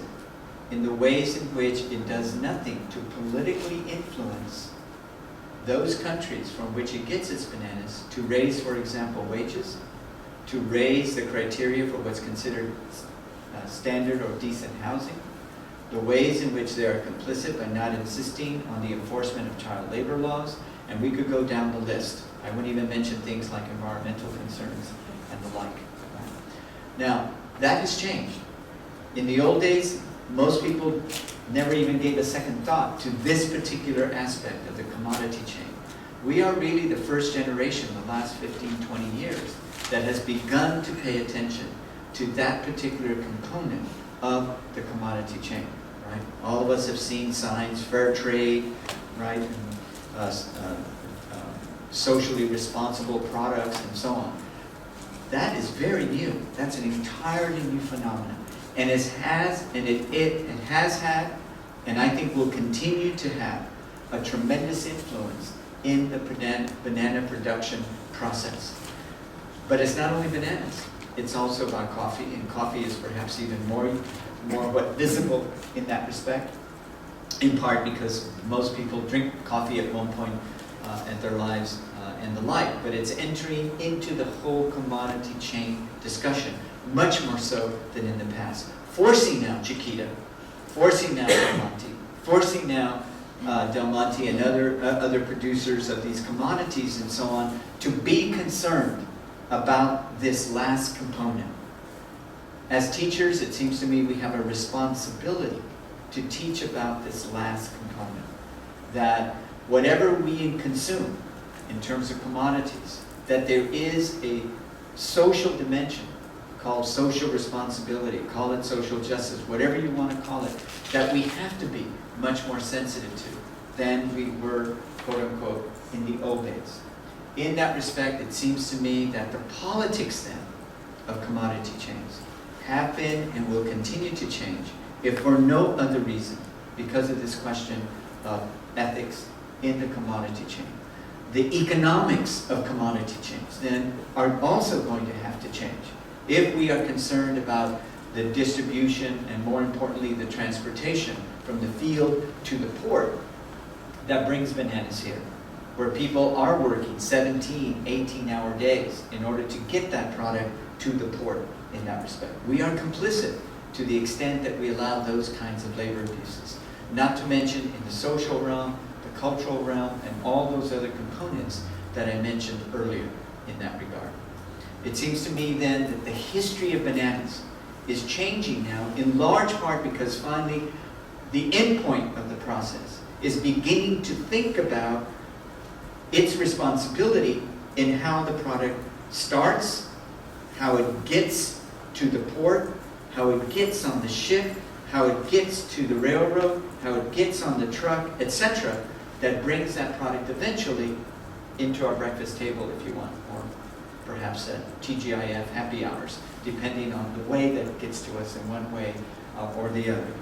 in the ways in which it does nothing to politically influence those countries from which it gets its bananas to raise, for example, wages, to raise the criteria for what's considered standard or decent housing, the ways in which they are complicit by not insisting on the enforcement of child labor laws, and we could go down the list. I wouldn't even mention things like environmental concerns and the like. Now, that has changed. In the old days, most people never even gave a second thought to this particular aspect of the commodity chain. We are really the first generation in the last 15, 20 years that has begun to pay attention to that particular component of the commodity chain, right? All of us have seen signs, fair trade, right? Socially responsible products and so on. That is very new. That's an entirely new phenomenon. And it has had, and I think will continue to have, a tremendous influence in the banana production process. But it's not only bananas, it's also about coffee, and coffee is perhaps even more visible in that respect, in part because most people drink coffee at one point in their lives and the like, but it's entering into the whole commodity chain discussion, much more so than in the past. Forcing now Chiquita, forcing now Del Monte, forcing now Del Monte and other producers of these commodities and so on to be concerned about this last component. As teachers, it seems to me we have a responsibility to teach about this last component. That whatever we consume in terms of commodities, that there is a social dimension called social responsibility, call it social justice, whatever you want to call it, that we have to be much more sensitive to than we were, quote unquote, in the old days. In that respect, it seems to me that the politics then of commodity chains have been and will continue to change, if for no other reason, because of this question of ethics in the commodity chain. The economics of commodity chains then are also going to have to change. If we are concerned about the distribution and, more importantly, the transportation from the field to the port that brings bananas here, where people are working 17, 18-hour days in order to get that product to the port in that respect. We are complicit to the extent that we allow those kinds of labor abuses. Not to mention in the social realm, the cultural realm, and all those other components that I mentioned earlier in that regard. It seems to me then that the history of bananas is changing now in large part because finally the endpoint of the process is beginning to think about its responsibility in how the product starts, how it gets to the port, how it gets on the ship, how it gets to the railroad, how it gets on the truck, etc., that brings that product eventually into our breakfast table, if you want, or perhaps at TGIF happy hours, depending on the way that it gets to us in one way or the other.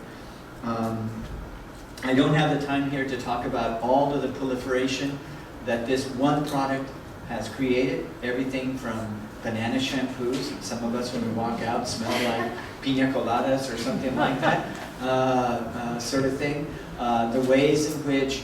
I don't have the time here to talk about all of the proliferation that this one product has created, everything from banana shampoos, and some of us when we walk out smell like pina coladas or something like that, sort of thing. The ways in which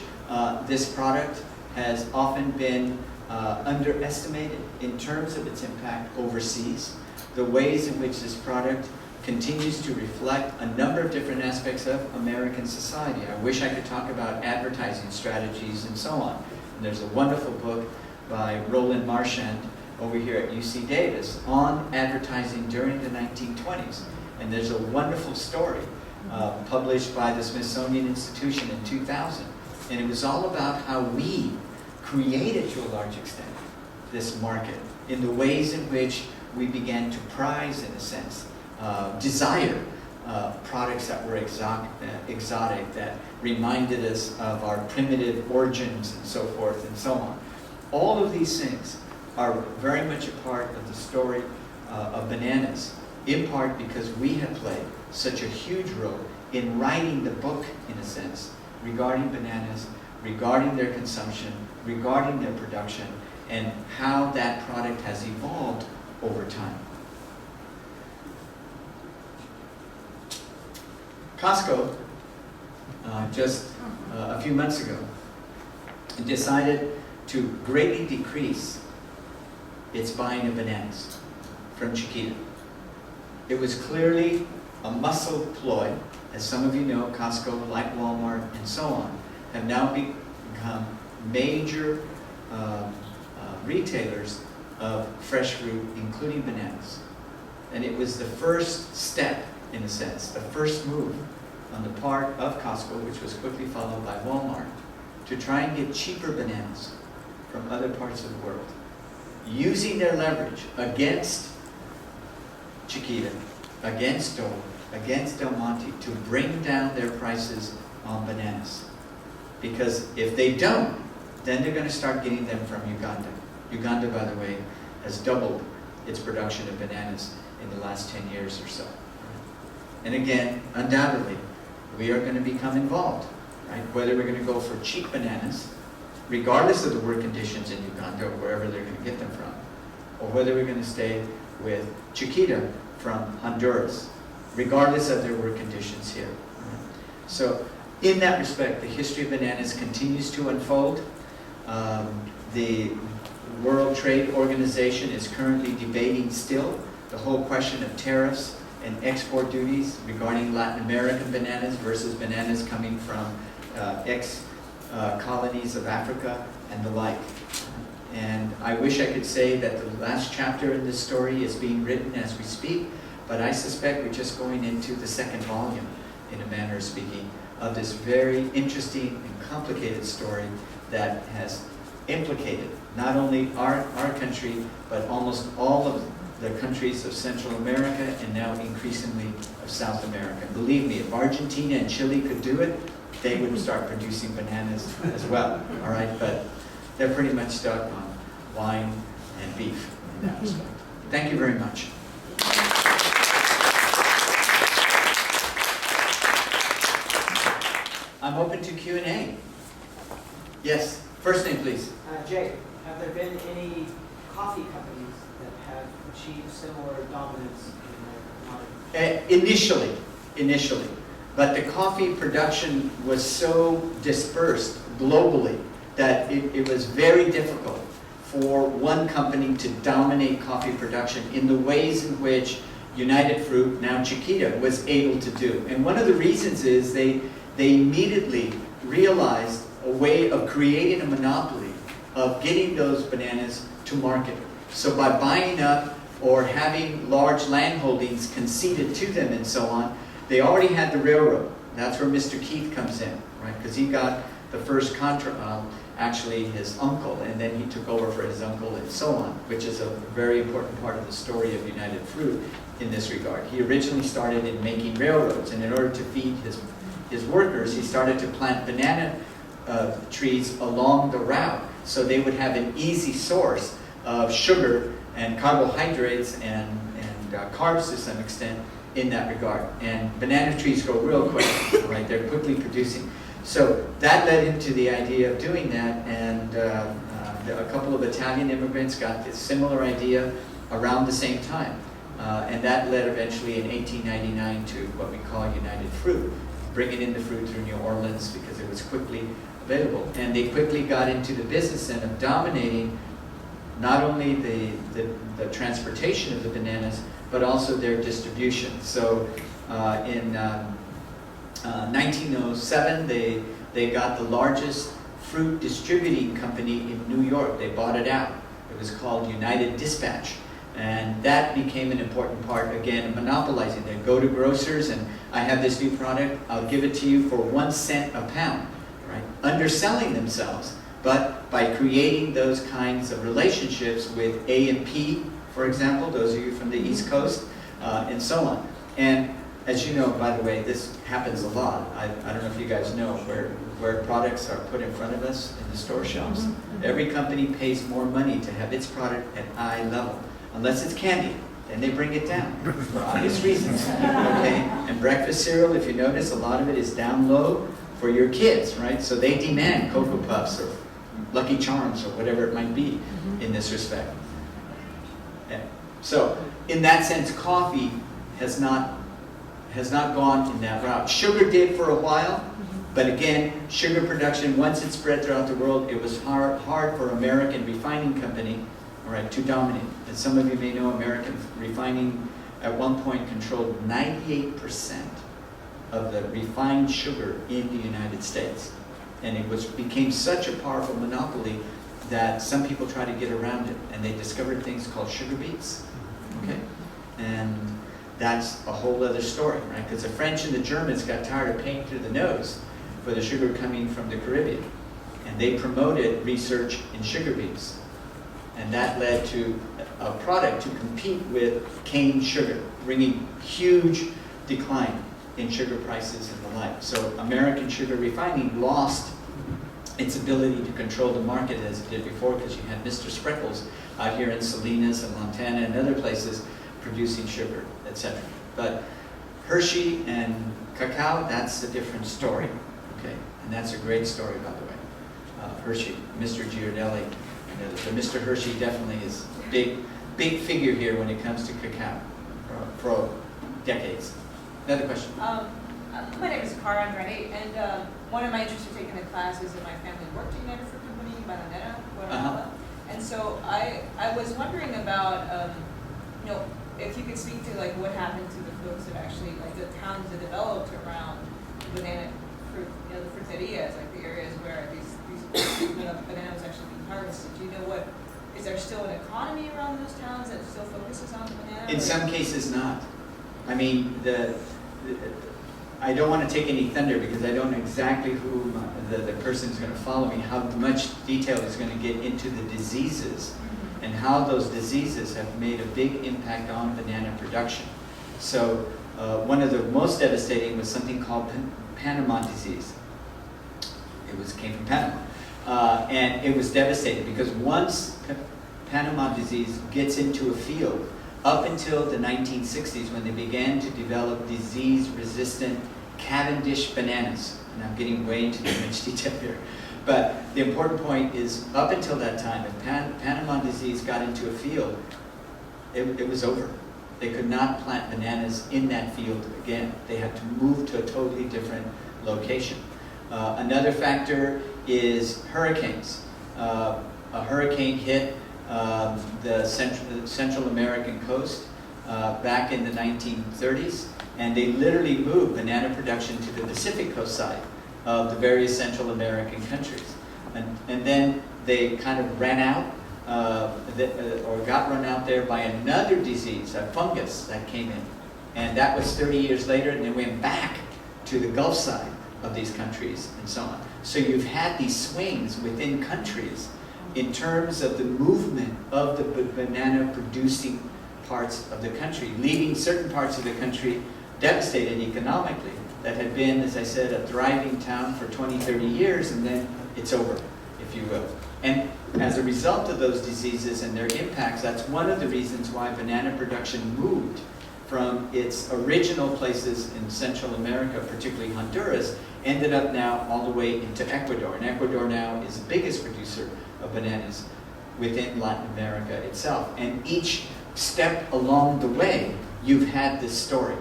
this product has often been underestimated in terms of its impact overseas. The ways in which this product continues to reflect a number of different aspects of American society. I wish I could talk about advertising strategies and so on. And there's a wonderful book by Roland Marchand over here at UC Davis on advertising during the 1920s. And there's a wonderful story published by the Smithsonian Institution in 2000. And it was all about how we created, to a large extent, this market in the ways in which we began to prize, in a sense, desire products that were exotic, that reminded us of our primitive origins and so forth and so on. All of these things are very much a part of the story of bananas, in part because we have played such a huge role in writing the book, in a sense, regarding bananas, regarding their consumption, regarding their production, and how that product has evolved over time. Costco, just a few months ago, decided to greatly decrease its buying of bananas from Chiquita. It was clearly a muscle ploy. As some of you know, Costco, like Walmart, and so on, have now become major retailers of fresh fruit, including bananas. And it was the first step, in a sense, the first move on the part of Costco, which was quickly followed by Walmart, to try and get cheaper bananas from other parts of the world, using their leverage against Chiquita, against Dole, against Del Monte, to bring down their prices on bananas. Because if they don't, then they're going to start getting them from Uganda. Uganda, by the way, has doubled its production of bananas in the last 10 years or so. And again, undoubtedly, we are going to become involved, right? Whether we're going to go for cheap bananas, regardless of the work conditions in Uganda or wherever they're going to get them from, or whether we're going to stay with Chiquita from Honduras, regardless of their work conditions here. Right? So, in that respect, the history of bananas continues to unfold. The World Trade Organization is currently debating still the whole question of tariffs and export duties regarding Latin American bananas versus bananas coming from ex-colonies of Africa and the like. And I wish I could say that the last chapter in this story is being written as we speak, but I suspect we're just going into the second volume, in a manner of speaking, of this very interesting and complicated story that has implicated not only our country, but almost all of the countries of Central America and now increasingly of South America. Believe me, if Argentina and Chile could do it, they would start producing bananas as well, all right? But they're pretty much stuck on wine and beef in that respect. Thank you very much. I'm open to Q&A. Yes, first name please. Jay, have there been any coffee companies that have achieved similar dominance in their commodity? Initially. But the coffee production was so dispersed globally that it was very difficult for one company to dominate coffee production in the ways in which United Fruit, now Chiquita, was able to do. And one of the reasons is they immediately realized a way of creating a monopoly of getting those bananas to market. So by buying up or having large land holdings conceded to them and so on, they already had the railroad. That's where Mr. Keith comes in, right? Because he got the first contract, actually his uncle, and then he took over for his uncle and so on, which is a very important part of the story of United Fruit in this regard. He originally started in making railroads, and in order to feed his workers, he started to plant banana trees along the route, so they would have an easy source of sugar and carbohydrates and carbs to some extent in that regard. And banana trees grow real quick, right? They're quickly producing. So that led into the idea of doing that, and a couple of Italian immigrants got this similar idea around the same time. And that led eventually in 1899 to what we call United Fruit, bringing in the fruit through New Orleans because it was quickly available. And they quickly got into the business then of dominating not only the transportation of the bananas, but also their distribution. So in 1907, they got the largest fruit distributing company in New York. They bought it out. It was called United Dispatch. And that became an important part, again, of monopolizing. They go to grocers and I have this new product, I'll give it to you for 1 cent a pound, right? Underselling themselves, but by creating those kinds of relationships with A&P, for example, those of you from the East Coast, and so on. And as you know, by the way, this happens a lot. I don't know if you guys know where products are put in front of us in the store shelves. Every company pays more money to have its product at eye level, unless it's candy. Then they bring it down for obvious reasons. Okay? And breakfast cereal, if you notice, a lot of it is down low for your kids, right? So they demand Cocoa Puffs or Lucky Charms or whatever it might be in this respect. Yeah. So in that sense, coffee has not gone in that route. Sugar did for a while, but again, sugar production, once it spread throughout the world, it was hard for American Refining Company, all right, to dominate. As some of you may know, American Refining at one point controlled 98% of the refined sugar in the United States. And it became such a powerful monopoly that some people try to get around it, and they discovered things called sugar beets. Okay? And that's a whole other story, right? Because the French and the Germans got tired of paying through the nose for the sugar coming from the Caribbean. And they promoted research in sugar beets. And that led to a product to compete with cane sugar, bringing huge decline in sugar prices and the like. So American sugar refining lost its ability to control the market as it did before, because you had Mr. Spreckles out here in Salinas and Montana and other places producing sugar, etc. But Hershey and cacao, that's a different story. Okay, and that's a great story, by the way. Hershey, Mr. Giardelli. So Mr. Hershey definitely is a big figure here when it comes to cacao for decades. Another question? My name is Cara Andrade, and one of my interests in taking the class is that my family worked at United Fruit Company, Bananera, Guatemala. And so I was wondering about, if you could speak to like what happened to the folks that actually, like the towns that developed around banana fruit, the fruterias, like the areas where these banana was actually being harvested. Do you know is there still an economy around those towns that still focuses on banana? In some cases not. I mean, I don't want to take any thunder because I don't know exactly who the person is going to follow me, how much detail is going to get into the diseases and how those diseases have made a big impact on banana production. So one of the most devastating was something called Panama disease. It came from Panama. And it was devastating because once Panama disease gets into a field, up until the 1960s when they began to develop disease-resistant Cavendish bananas. And I'm getting way into too much detail here. But the important point is, up until that time, if Panama disease got into a field, it was over. They could not plant bananas in that field again. They had to move to a totally different location. Another factor is hurricanes. A hurricane hit the Central American coast back in the 1930s, and they literally moved banana production to the Pacific coast side of the various Central American countries. And then they kind of ran out, or got run out there by another disease, a fungus that came in. And that was 30 years later, and they went back to the Gulf side of these countries and so on. So you've had these swings within countries in terms of the movement of the banana producing parts of the country, leaving certain parts of the country devastated economically that had been, as I said, a thriving town for 20, 30 years, and then it's over, if you will. And as a result of those diseases and their impacts, that's one of the reasons why banana production moved from its original places in Central America, particularly Honduras, ended up now all the way into Ecuador. And Ecuador now is the biggest producer of bananas within Latin America itself. And each step along the way, you've had this story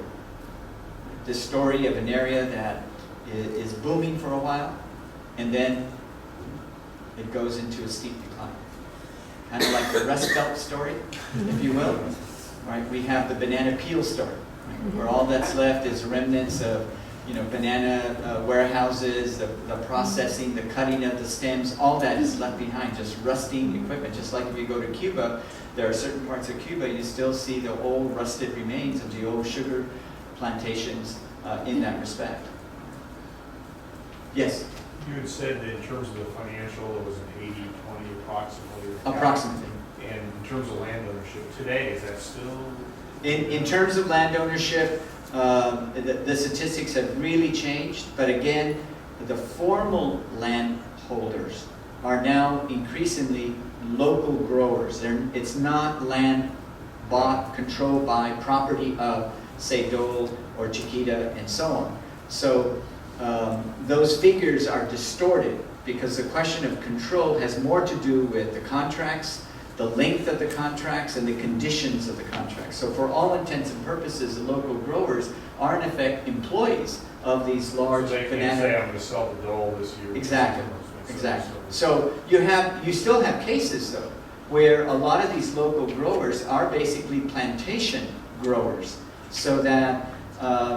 of an area that is booming for a while, and then it goes into a steep decline. Kind of like the Rust Belt story, if you will. Right? We have the banana peel story, right? Where all that's left is remnants of banana warehouses, the processing, the cutting of the stems, all that is left behind, just rusting equipment. Just like if you go to Cuba, there are certain parts of Cuba, you still see the old rusted remains of the old sugar plantations in that respect. Yes? You had said that in terms of the financial, it was an 80-20 approximately. Approximately. And in terms of land ownership today, is that still? In terms of land ownership, the statistics have really changed, but again, the formal landholders are now increasingly local growers. It's not land bought, controlled by property of, say, Dole or Chiquita and so on. So those figures are distorted because the question of control has more to do with the contracts, the length of the contracts, and the conditions of the contracts. So for all intents and purposes, the local growers are in effect employees of these large So they banana. can say, I'm going to sell the Dole this year. Exactly. Exactly. So you still have cases though, where a lot of these local growers are basically plantation growers. So that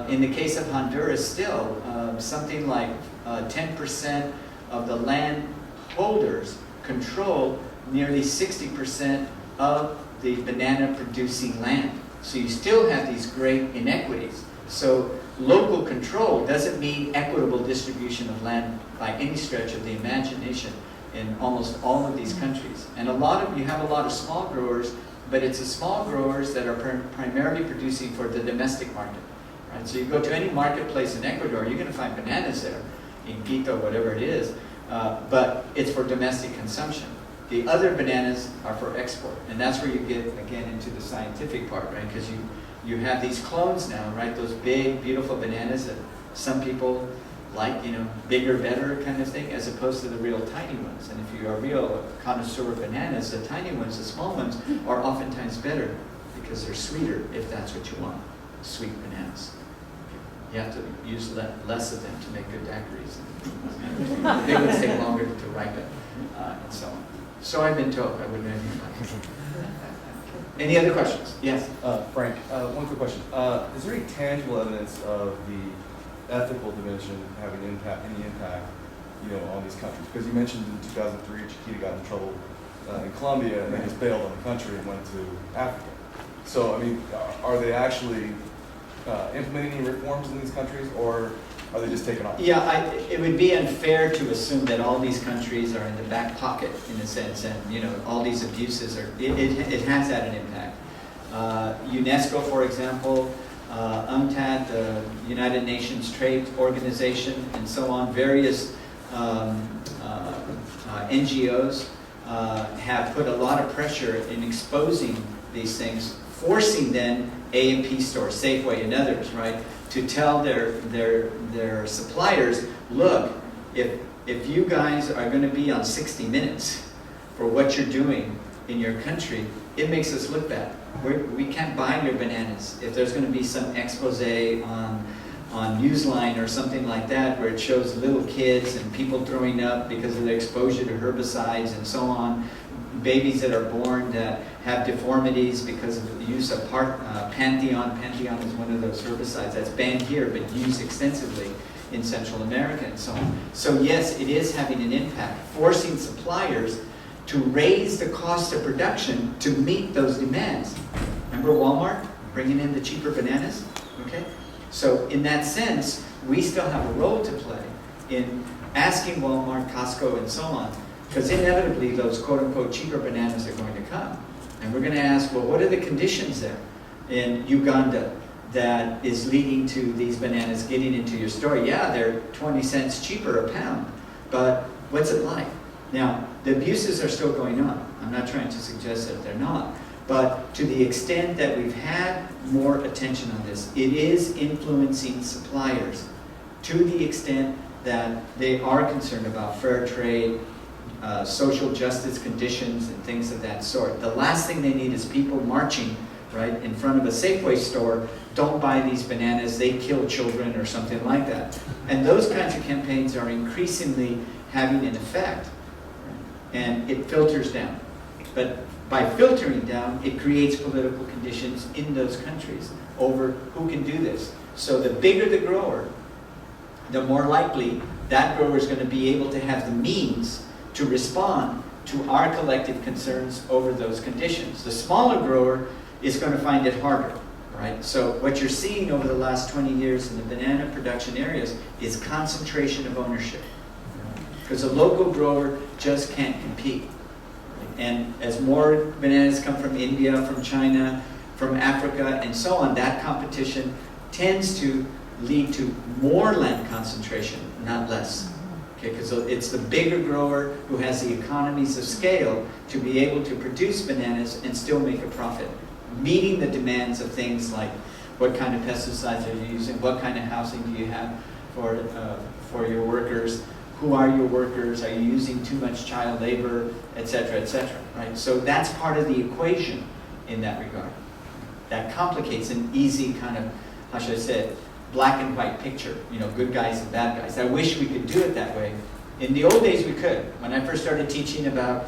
in the case of Honduras still, something like 10% of the landholders control nearly 60% of the banana producing land. So you still have these great inequities. So local control doesn't mean equitable distribution of land by any stretch of the imagination in almost all of these countries. And you have a lot of small growers, but it's the small growers that are primarily producing for the domestic market. Right? So you go to any marketplace in Ecuador, you're going to find bananas there, in Quito, whatever it is, but it's for domestic consumption. The other bananas are for export, and that's where you get, again, into the scientific part, right? Because you have these clones now, right? Those big, beautiful bananas that some people like, bigger, better kind of thing, as opposed to the real tiny ones. And if you are a real connoisseur of bananas, the tiny ones, the small ones, are oftentimes better because they're sweeter, if that's what you want, sweet bananas. You have to use less of them to make good daiquiris. The big ones take longer to ripen, and so on. So I've been told. I wouldn't know anything about it. Any other questions? Yes? Frank, one quick question. Is there any tangible evidence of the ethical dimension having any impact, on these countries? Because you mentioned in 2003, Chiquita got in trouble in Colombia and they just bailed on the country and went to Africa. So, are they actually implementing any reforms in these countries, or are they just taking off? Yeah, it would be unfair to assume that all these countries are in the back pocket, in a sense, and all these abuses are. It has had an impact. UNESCO, for example, UNCTAD, the United Nations Trade Organization, and so on, various NGOs have put a lot of pressure in exposing these things, forcing then A&P stores, Safeway and others, right, to tell their suppliers, look, if you guys are going to be on 60 Minutes for what you're doing in your country, it makes us look bad. We can't buy your bananas. If there's going to be some expose on Newsline or something like that where it shows little kids and people throwing up because of the exposure to herbicides and so on, babies that are born that have deformities because of the use of Pantheon. Pantheon is one of those herbicides that's banned here but used extensively in Central America and so on. So yes, it is having an impact, forcing suppliers to raise the cost of production to meet those demands. Remember Walmart bringing in the cheaper bananas? Okay? So in that sense, we still have a role to play in asking Walmart, Costco, and so on, because inevitably those quote-unquote cheaper bananas are going to come. And we're going to ask, well, what are the conditions there in Uganda that is leading to these bananas getting into your store? Yeah, they're 20 cents cheaper a pound, but what's it like? Now, the abuses are still going on. I'm not trying to suggest that they're not. But to the extent that we've had more attention on this, it is influencing suppliers to the extent that they are concerned about fair trade, social justice conditions, and things of that sort. The last thing they need is people marching right in front of a Safeway store, don't buy these bananas, they kill children, or something like that. And those kinds of campaigns are increasingly having an effect, and it filters down. But by filtering down, it creates political conditions in those countries over who can do this. So the bigger the grower, the more likely that grower is going to be able to have the means to respond to our collective concerns over those conditions. The smaller grower is going to find it harder, right? So what you're seeing over the last 20 years in the banana production areas is concentration of ownership. Because a local grower just can't compete. And as more bananas come from India, from China, from Africa, and so on, that competition tends to lead to more land concentration, not less. Okay, because it's the bigger grower who has the economies of scale to be able to produce bananas and still make a profit, meeting the demands of things like what kind of pesticides are you using, what kind of housing do you have for your workers, who are your workers, are you using too much child labor, et cetera, right? So that's part of the equation in that regard. That complicates an easy kind of, how should I say it, black and white picture, good guys and bad guys. I wish we could do it that way. In the old days we could. When I first started teaching about,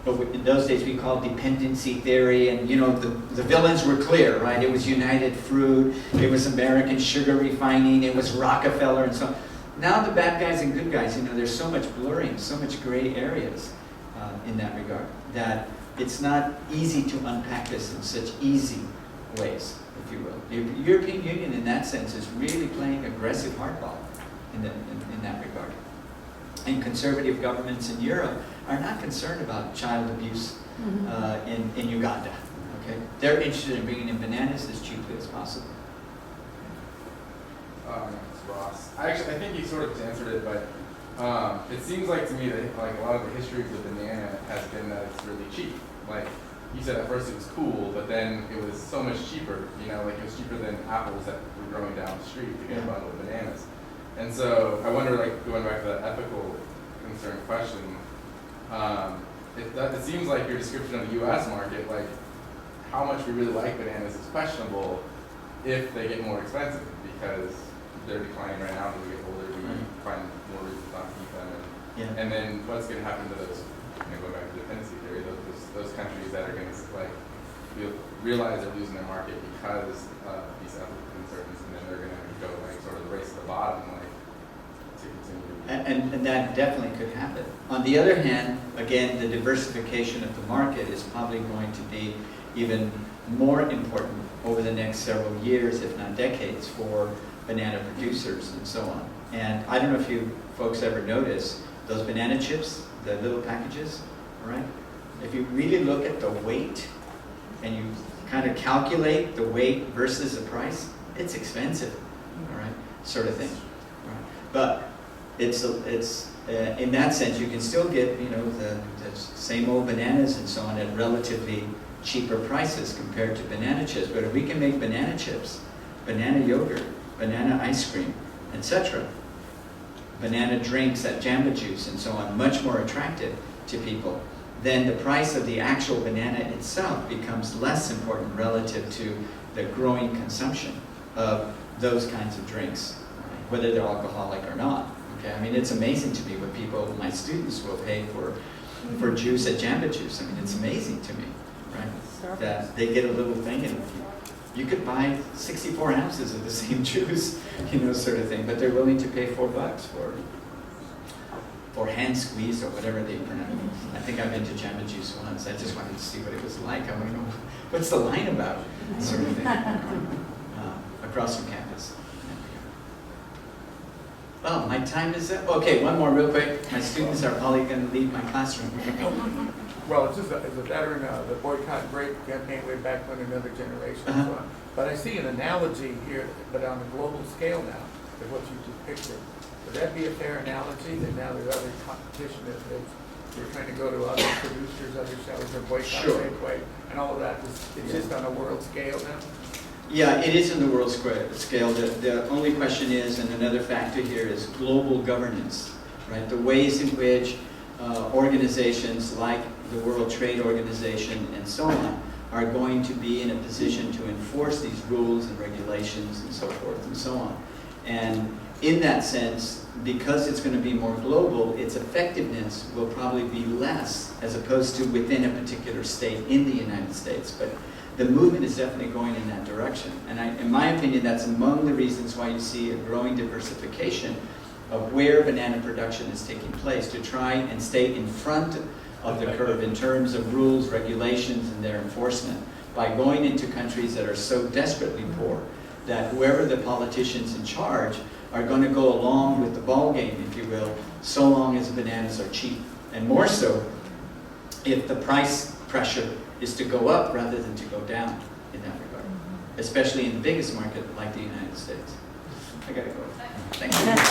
in those days we called dependency theory, and the villains were clear, right? It was United Fruit, it was American sugar refining, it was Rockefeller and so on. Now the bad guys and good guys, there's so much blurring, so much gray areas in that regard, that it's not easy to unpack this in such easy ways, if you will. The European Union, in that sense, is really playing aggressive hardball in that regard. And conservative governments in Europe are not concerned about child abuse in Uganda. Okay, they're interested in bringing in bananas as cheaply as possible. It's Ross. I think you sort of answered it, but it seems like to me that like a lot of the history of the banana has been that it's really cheap. Like you said, at first it was cool, but then it was so much cheaper. Like it was cheaper than apples that were growing down the street to get a bundle of bananas. And so I wonder, like going back to that ethical concern question, it seems like your description of the U.S. market, like how much we really like bananas, is questionable if they get more expensive because they're declining right now. As we get older, we find more reasons not to eat them. And then what's going to happen to those? Going back to dependency theory, those countries that are going to realize they're losing their market because of these ethical concerns, and then they're going to go like sort of the race to the bottom, like to continue. And that definitely could happen. On the other hand, again, the diversification of the market is probably going to be even more important over the next several years, if not decades, for banana producers and so on. And I don't know if you folks ever notice those banana chips, the little packages, right? If you really look at the weight and you kind of calculate the weight versus the price, it's expensive, all right, sort of thing. Right? But it's in that sense, you can still get the same old bananas and so on at relatively cheaper prices compared to banana chips. But if we can make banana chips, banana yogurt, banana ice cream, etc., banana drinks at Jamba Juice and so on, much more attractive to people, then the price of the actual banana itself becomes less important relative to the growing consumption of those kinds of drinks, right? Whether they're alcoholic or not. Okay, I mean, it's amazing to me what people, my students, will pay for juice at Jamba Juice. I mean, it's amazing to me, right? That they get a little thing and you could buy 64 ounces of the same juice, sort of thing, but they're willing to pay $4 for hand squeeze or whatever they pronounce it. I think I've been to Jamba Juice once. I just wanted to see what it was like. I want to know what's the line about, sort of thing, across from campus. Oh, my time is up. Okay, one more real quick. My students are probably going to leave my classroom. Well, it's just as a veteran of the boycott grape campaign way back when another generation and so on. But I see an analogy here, but on a global scale now, to what you depicted. Would that be a fair analogy, that now there's other competition, that you're trying to go to other producers, other sellers, or boycott Safeway, and all of that, it's just on a world scale now? Yeah, it is in the world scale. The only question is, and another factor here is global governance, right? The ways in which organizations like the World Trade Organization and so on are going to be in a position to enforce these rules and regulations and so forth and so on. And in that sense, because it's going to be more global, its effectiveness will probably be less as opposed to within a particular state in the United States. But the movement is definitely going in that direction. And in my opinion, that's among the reasons why you see a growing diversification of where banana production is taking place, to try and stay in front of the curve in terms of rules, regulations, and their enforcement, by going into countries that are so desperately poor that whoever the politicians in charge are going to go along with the ball game, if you will, so long as bananas are cheap. And more so if the price pressure is to go up rather than to go down in that regard. especially in the biggest market like the United States. I gotta go. Thank you.